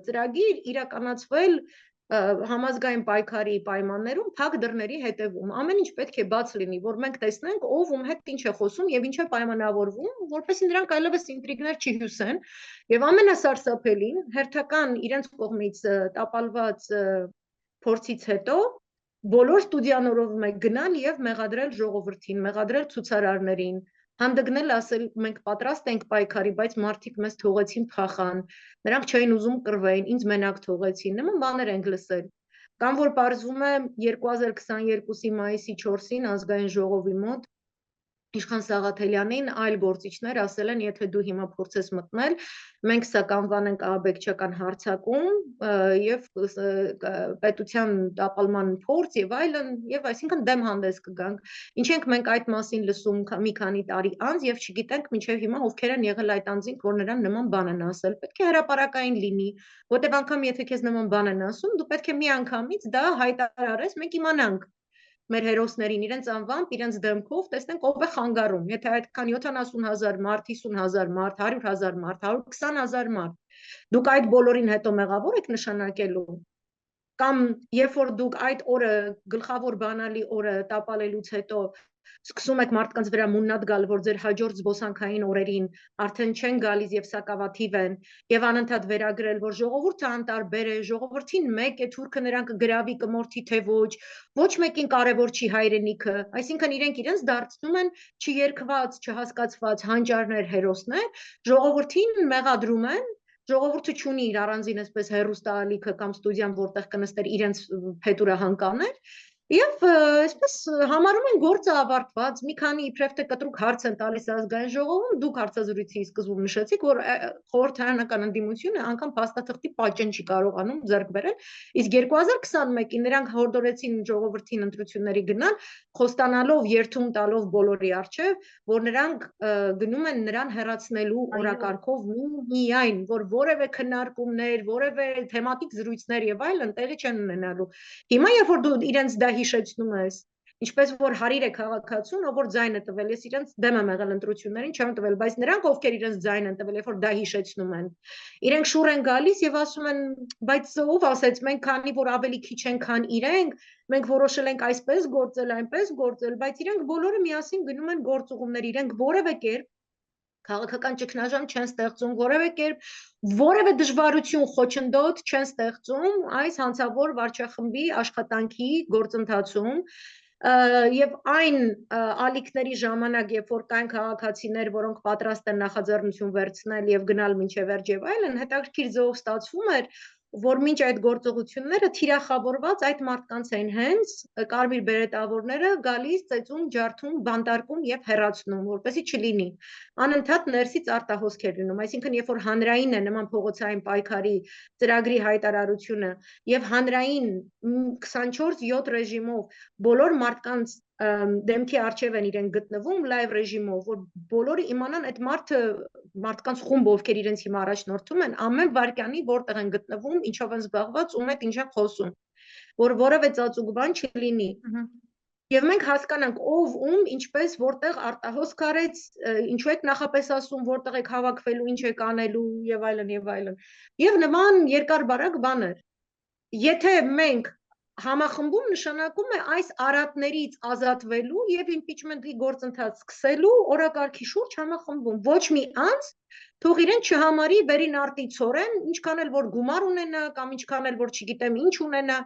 ծրագիր իրականացվել համազգային պայքարի պայմաններում փակ դռների հետևում ամեն ինչ պետք է բաց լինի, որ մենք տեսնենք ով ում հետ ինչ է խոսում եւ ինչ է պայմանավորվում, որպեսզի նրանք այլևս ինտրիգներ չհյուսեն եւ ամենասարսափելին հերթական իրենց կողմից տապալված փորձից հետո բոլոր ստուդիանորով մեկ գնալ եւ մեղադրել ժողովրդին, մեղադրել ցուցարարներին, հանդգնել ասել մենք պատրաստ ենք պայքարի, բայց մարդիկ մեզ թողեցին փախան, նրանք չէին ուզում կռվեին, ինձ մենակ թողեցին, նման բաներ ենք լսել։ Կամ որ պարզվում է 2022-ի մայիսի 4-ին ազգային ժողովի մոտ Իշխան Սաղաթելյանին այլ գործիչներ ասել են, եթե դու հիմա փորձես մտնել, մենք սա կանվանենք ահաբեկչական հարձակում եւ պետության տապալման փորձ եւ այլն, եւ այսինքն դեմ հանդես կգանք։ Ինչ ենք մենք այդ մասին լսում մի քանի տարի անց եւ չգիտենք մինչեւ հիմա ովքեր են եղել այդ անձինք, որ նրան նման բան են ասել։ Պետք է հրապարակային լինի, որտեղ անգամ եթե քեզ նման բան են ասում, դու պետք է մի անգամից դա հայտարարես, մենք իմանանք մեր հերոսներին իրենց անվամբ, իրենց դեմքով, տեսնենք ով է խանգարում, եթե այդքան 70,000 մարդ, 50,000 մարդ, 100,000 մարդ, 120,000 մարդ, դուք այդ բոլորին հետո մեղավոր եք նշանակելու, կամ երբ որ դուք այդ օրը, գլխավոր բանալի օրը տապալելուց հետո սկսում եք մարդկանց վրա մուննատ գալ, որ ձեր հաջորդ զբոսանքային օրերին արդեն չեն գալիս եւ սակավաթիվ են եւ անընդհատ վերագրել, որ ժողովուրդը անտարբեր է, ժողովրդին մեկ է, թուրքը նրան կգրավի, կմորթի թե ոչ մեկին կարևոր չի հայրենիքը, այսինքն իրենք իրենց դարձնում են չերկված, չհասկացված հանճարներ, հերոսներ, ժողովրդին մեղադրում են, ժողովուրդը չունի իր առանձին այսպես հերոստալիքը կամ ստուդիան, որտեղ կնստեր իրենց փետուրը հանկաներ, եւ այսպես համարում են գործը ավարտված, մի քանի իբրև թե կտրուկ հարց են տալիս ազգային ժողովում, դուք հարցազրույցի սկզբում նշեցիք, որ խորհրդարանական ընդդիմությունը անգամ փաստաթղթի պատճեն չի կարողանում ձեռք բերել, իսկ 2021-ին նրանք հորդորեցին ժողովրդին ընտրությունների գնալ, խոստանալով, երթում տալով բոլորի առջև, որ նրանք գնում են նրան հեռացնելու օրակարգով միայն, որ որևէ քննարկումներ, որևէ թեմատիկ զրույցներ եւ այլն տեղի չեն ունենալու։ Հիմա երբ որ դու իրենց դա հիշեցնում ես, ինչպես որ հարիր է քաղաքացուն, ով որ ձայն է տվել, ես իրենց դեմ եմ եղել ընտրություններին, չեմ տվել, բայց նրանք ովքեր իրենց ձայն են տվել, երբ որ դա հիշեցնում են, իրենք շուռ են գալիս եւ ասում են, բայց ով ասեց, մենք քանի որ ավելի քիչ են, քան իրենք, մենք որոշել ենք այսպես գործել, այնպես գործել, բայց իրենք բոլորը միասին գնում են գործուղումներ, իրենք որևէ կերպ քաղաքական ճգնաժամ չեն ստեղծում, որևէ կերպ որևէ դժվարություն խոչընդոտ չեն ստեղծում այս հանցավոր վարչախմբի աշխատանքի գործընթացում եւ այն ալիքների ժամանակ, երբ որ կային քաղաքացիներ, որոնք պատրաստ են նախաձեռնություն վերցնել եւ գնալ մինչեւ վերջ եւ այլն, հետաքրքիր ձևով ստացվում էր, որ մինչ այդ գործողությունները թիրախավորված այդ մարդկանց էին հենց կարմիր բերետավորները գալիս, ծեծում, ջարդում, բանտարկում եւ հեռացնում, որպեսզի չլինի անընդհատ ներսից արտահոսք էր լինում, այսինքն երբ որ հանրային է նման փողոցային պայքարի ծրագրի հայտարարությունը եւ հանրային 24/7 ռեժիմով բոլոր մարդկանց դեմքի առջև են իրեն գտնվում լայվ ռեժիմով, որ բոլորը իմանան այդ մարդկանց խումբ, ովքեր իրենց հիմա առաջնորդում են, ամեն վայրկյանի որտեղ են գտնվում, ինչով են զբաղված, ում հետ ինչ են խոսում, որ որևէ ծածուկ բան չլինի։ Եվ մենք հասկանանք ով ում ինչպես որտեղ արտահոսք արեց, ինչու եք նախապես ասում, որտեղ եք հավաքվելու, ինչ եք անելու եւ այլն եւ այլն։ Եվ նման երկար բարակ բաներ։ Եթե մենք համախմբում նշանակում է այս արատներից ազատվելու եւ իմպիչմենտի գործընթաց սկսելու օրակարգի շուրջ համախմբում։ Ոչ մի անձ թող իրեն չհամարի վերին արտի ցորեն, ինչքան էլ որ գումար ունենա կամ ինչքան էլ որ չգիտեմ ինչ ունենա,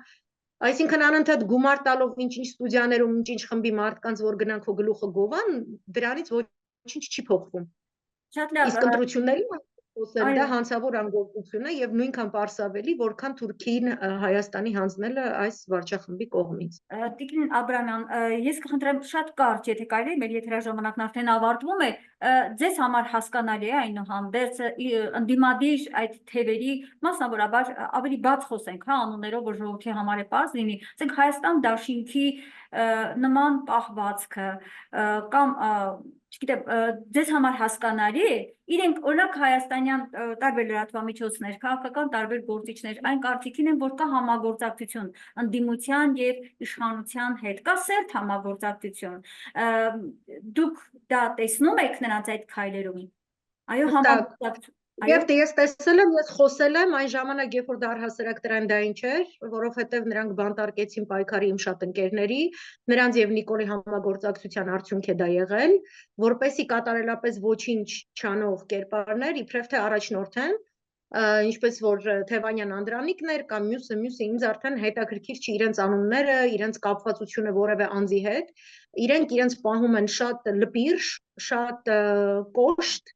այսինքն անընդհատ գումար տալով ինչ-ինչ ստուդիաներում, ինչ-ինչ խմբի մարդկանց, որ գնանք քո գլուխը գովան, դրանից ոչինչ չի փոխվում։ Շատ լավ։ Իսկ ընտրությունների խոսել դա հանցավոր անգործություն է եւ նույնքան պարսավելի, որքան Թուրքին Հայաստանի հանձնելը այս վարչախմբի կողմից։ Տիկին Աբրամյան, ես կխնդրեմ շատ կարճ, եթե կարելի է, մեր եթերաժամանակն արդեն ավարտվում է, ձեզ համար հասկանալի է այնուհանդերձ ընդդիմադիր այդ թևերի, մասնավորաբար ավելի բաց խոսենք, հա, անուններով, որ ժողովրդի համար է պարզ լինի, ասենք Հայաստան դաշինքի նման պահվածքը կամ չգիտեմ, ձեզ համար հասկանալի է, իրենք օրինակ հայաստանյան տարբեր լրատվամիջոցներ, քաղաքական տարբեր գործիչներ այն կարծիքին են, որ կա համագործակցություն ընդդիմության եւ իշխանության հետ, կա սերտ համագործակցություն։ Դուք դա տեսնում եք նրանց այդ քայլերում։ Այո, համագործակցություն։ Եվ դե ես տեսել եմ, ես խոսել եմ այն ժամանակ, երբ որ դա առհասարակ տրենդային չէր, որովհետև նրանք բանտարկեցին պայքարի իմ շատ ընկերների, նրանց եւ Նիկոլի համագործակցության արդյունք է դա եղել, որպեսի կատարելապես ոչինչ չանող կերպարներ իբրև թե առաջնորդեն, ինչպես որ Թևանյան Անդրանիկն էր կամ մյուսը ինձ արդեն հետաքրքիր չի իրենց անունները, իրենց կապվածությունը որևէ անձի հետ, իրենց պահում են շատ լպիրշ, շատ կոշտ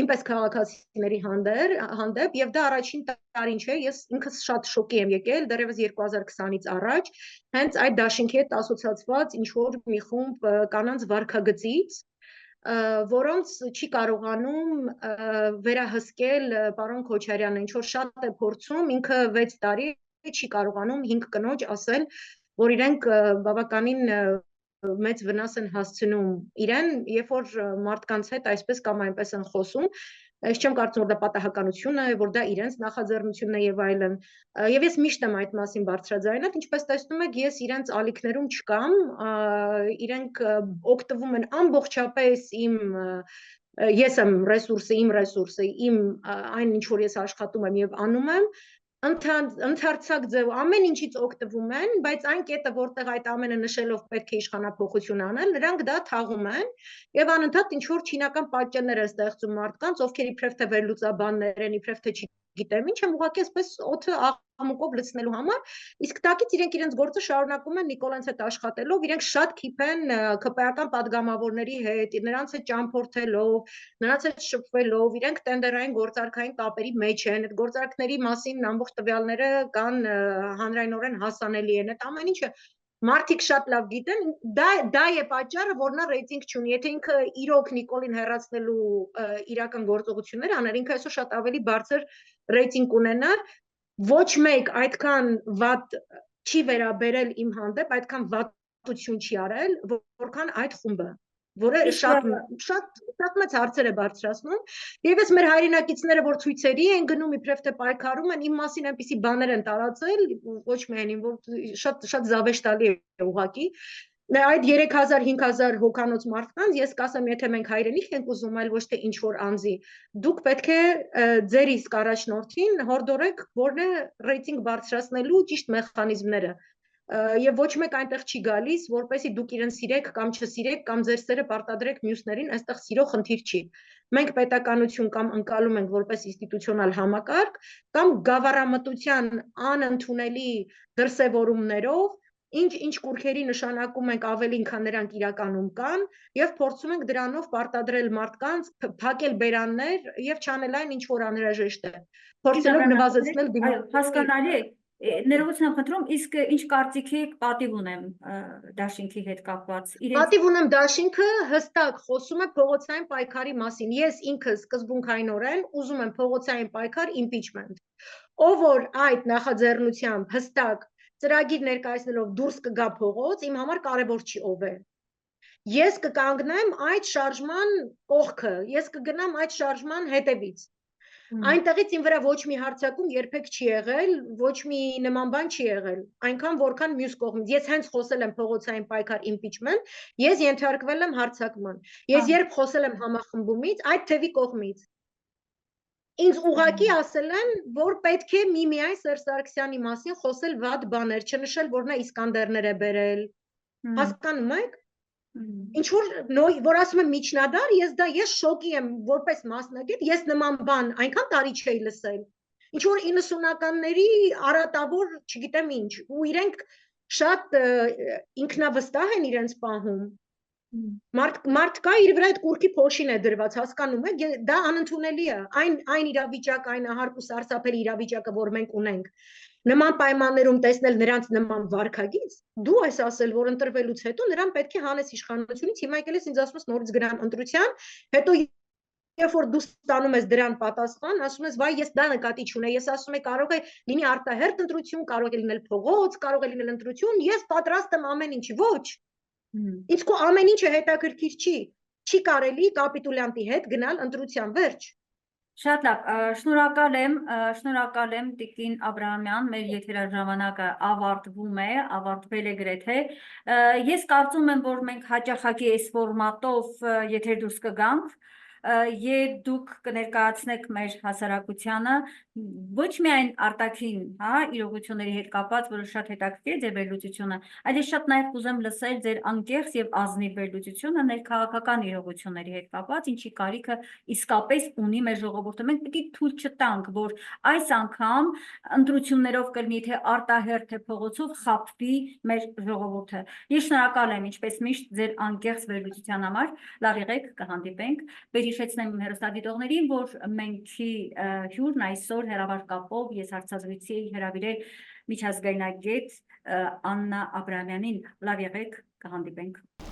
ինպես քաղաքացիների հանդեպ եւ դա առաջին տարին չէ, ես ինքս շատ շոկի եմ եկել դեռևս 2020-ից առաջ, հենց այդ դաշինքի հետ ասոցացված ինչ որ մի խումբ կանանց վարքագծից, որոնց չի կարողանում վերահսկել պարոն Քոչարյանը, ինչ որ շատ է փորձում, ինքը 6 տարի չի կարողանում 5 կնոջ ասել, որ իրենք բավականին մեծ վնաս են հասցնում իրեն, երբ որ մարդկանց հետ այսպես կամ այնպես են խոսում, ես չեմ կարծում, որ դա պատահականություն է, որ դա իրենց նախաձեռնությունն է եւ այլն։ Եվ ես միշտ եմ այդ մասին բարձրաձայնել, ինչպես տեսնում եք, ես իրենց ալիքներում չկամ, իրենք օգտվում են ամբողջապես ես եմ ռեսուրսը, իմ այն ինչ որ ես աշխատում եմ եւ անում եմ, ընդարձակ ձև ամեն ինչից օգտվում են, բայց այն կետը, որտեղ այդ ամենը նշելով պետք է իշխանափոխություն անել, նրանք դա թաղում են եւ անընդհատ ինչ որ չինական պատճեններ են ստեղծում մարդկանց, ովքեր իբրև թե վերլուծաբաններ են, իբրև թե չգիտեմ ինչ եմ ուղղակի այսպես օդը աղմուկով լցնելու համար, իսկ տակից իրենց գործը շարունակում են Նիկոլանց հետ աշխատելով, իրենք շատ քիփ են ԿՊԱ-ական падգամավորների հետ, նրանց հետ ճամփորդելով, նրանց հետ շփվելով, իրենք տենդերային գործարքային կապերի մեջ են, այդ գործարքների մասին ամբողջ տվյալները կան հանրայնորեն հասանելի են, այդ ամեն ինչը մարդիկ շատ լավ գիտեն, դա է պատճառը, որ նա ռեյտինգ չունի, եթե ինքը իրոք Նիկոլին հեռացնելու իրական գործողություններ աներ, ինքը այսօր շատ ավելի բարձր ռեյտինգ ունենար, ոչ մեկ այդքան վատ չի վերաբերել իմ հանդեպ, այդքան վատություն չի արել, որքան այդ խումբը, որը շատ մեծ հարցեր է բարձրացնում, եւ ես մեր հայրենակիցները, որ ցույցերի են գնում, իբրև թե պայքարում են, իմ մասին այնպիսի բաներ են տարածել, ոչ միայն որ շատ զավեշտալի է ուղղակի, այդ 3000-5000 հոգանոց մարդկանց, ես կասեմ, եթե մենք հայրենիք ենք ուզում, այլ ոչ թե ինչ որ անձի, դուք պետք է ձեր իսկ առաջնորդին հորդորեք, որն է ռեյտինգ բարձրացնելու ճիշտ մեխանիզմները, եւ ոչ մեկ այնտեղ չի գալիս, որպեսզի դուք իրեն սիրեք կամ չսիրեք կամ ձեր սերը պարտադրեք մյուսներին, այստեղ սիրո խնդիր չի։ Մենք պետականություն կամ ընկալում ենք որպես ինստիտուցիոնալ համակարգ, կամ գավառամտության անընդունելի դրսևորումներով, ինչ կուրքերի նշանակում ենք ավելին, քան նրանք իրականում կան, եւ փորձում ենք դրանով պարտադրել մարդկանց, փակել բերաններ եւ չանել այն, ինչ որ անհրաժեշտ է։ Փորձելով նվազեցնել հասկանալի է, ներողություն եմ խնդրում, իսկ ինչ կարծիքի պատիվ ունեմ դաշինքի հետ կապված։ Պատիվ ունեմ դաշինքը հստակ խոսում է փողոցային պայքարի մասին։ Ես ինքս սկզբունքայինորեն ուզում եմ փողոցային պայքար impeachment։ Ով որ այդ նախաձեռնությամբ հստակ ծրագիր ներկայացնելով դուրս կգա փողոց, իմ համար կարևոր չի ով է։ Ես կկանգնեմ այդ շարժման կողքը, ես կգնամ այդ շարժման հետևից։ Այնտեղից իմ վրա ոչ մի հարձակում երբեք չի եղել, ոչ մի նման բան չի եղել, այնքան որքան մյուս կողմից։ Ես հենց խոսել եմ փողոցային պայքար impeachment, ես ենթարկվել եմ հարձակման։ Ես երբ խոսել եմ համախմբումից, այդ թևի կողմից։ Ինձ ուղղակի ասել են, որ պետք է միմիայն Սերժ Սարգսյանի մասին խոսել վատ բաներ, չնշել, որ նա Իսկանդերներ է բերել։ Հասկանում եք։ Ինչ որ ասում եմ միջնադար, ես շոկի եմ որպես մասնագետ, ես նման բան այնքան տարի չէի լսել, ինչ որ 90-ականների արատավոր, չգիտեմ ինչ, ու իրենք շատ ինքնավստահ են իրենց պահում, մարդ կա իր վրա այդ կուրքի փոշին է դրված, հասկանում եք, դա անընդունելի է, այն իրավիճակ, այն ահարկ ու սարսափելի իրավիճակը, որ մենք ունենք, նման պայմաններում տեսնել նրանց նման վարքագիծ, դու ես ասել, որ ընտրվելուց հետո նրան պետք է հանես իշխանությունից, հիմա եկել ես ինձ ասում ես նորից գրան ընտրության, հետո երբ որ դու ստանում ես դրան պատասխան, ասում ես, վայ, ես դա նկատի չունեի, ես ասում եմ, կարող է լինի արտահերթ ընտրություն, կարող է լինել փողոց, կարող է լինել ընտրություն, ես պատրաստ եմ ամեն ինչի, ոչ։ Իսկ քո ամեն ինչը հետաքրքիր չի կարելի կապիտուլյանտի հետ գնալ ընտրության, վերջ։ Շատ լավ, շնորհակալ եմ Տիկին Աբրահամյան, մեր եթերաժամանակը ավարտվել է գրեթե։ Ես կարծում եմ, որ մենք հաճախակի այս ֆորմատով եթեր դուրս կգանք, եւ դուք կներկայացնեք մեր հասարակությանը ոչ միայն արտաքին, հա, իրողությունների հետ կապված, որը շատ հետաքրքիր է ձեր վերլուծությունը, այլ ես շատ նաեւ կուզեմ լսել ձեր անկեղծ եւ ազնիվ վերլուծությունը ներքաղաքական իրողությունների հետ կապված, ինչի կարիքը իսկապես ունի մեր ժողովուրդը։ Մենք պիտի թույլ չտանք, որ այս անգամ ընտրություններով կլինի թե արտահերթ թե փողոցով խաբվի մեր ժողովուրդը։ Ես շնորհակալ եմ ինչպես միշտ ձեր անկեղծ վերլուծության համար։ Լավ եղեք, կհանդիպենք։ Վերհիշեցնեմ հեռուստադիտողներին, որ մենքի հյուրն այսօր հեռավար կապով ես հարցազրույցի էի հրավիրել միջազգայնագետ Աննա Աբրահամյանին։ Լավ եղեք, կհանդիպենք։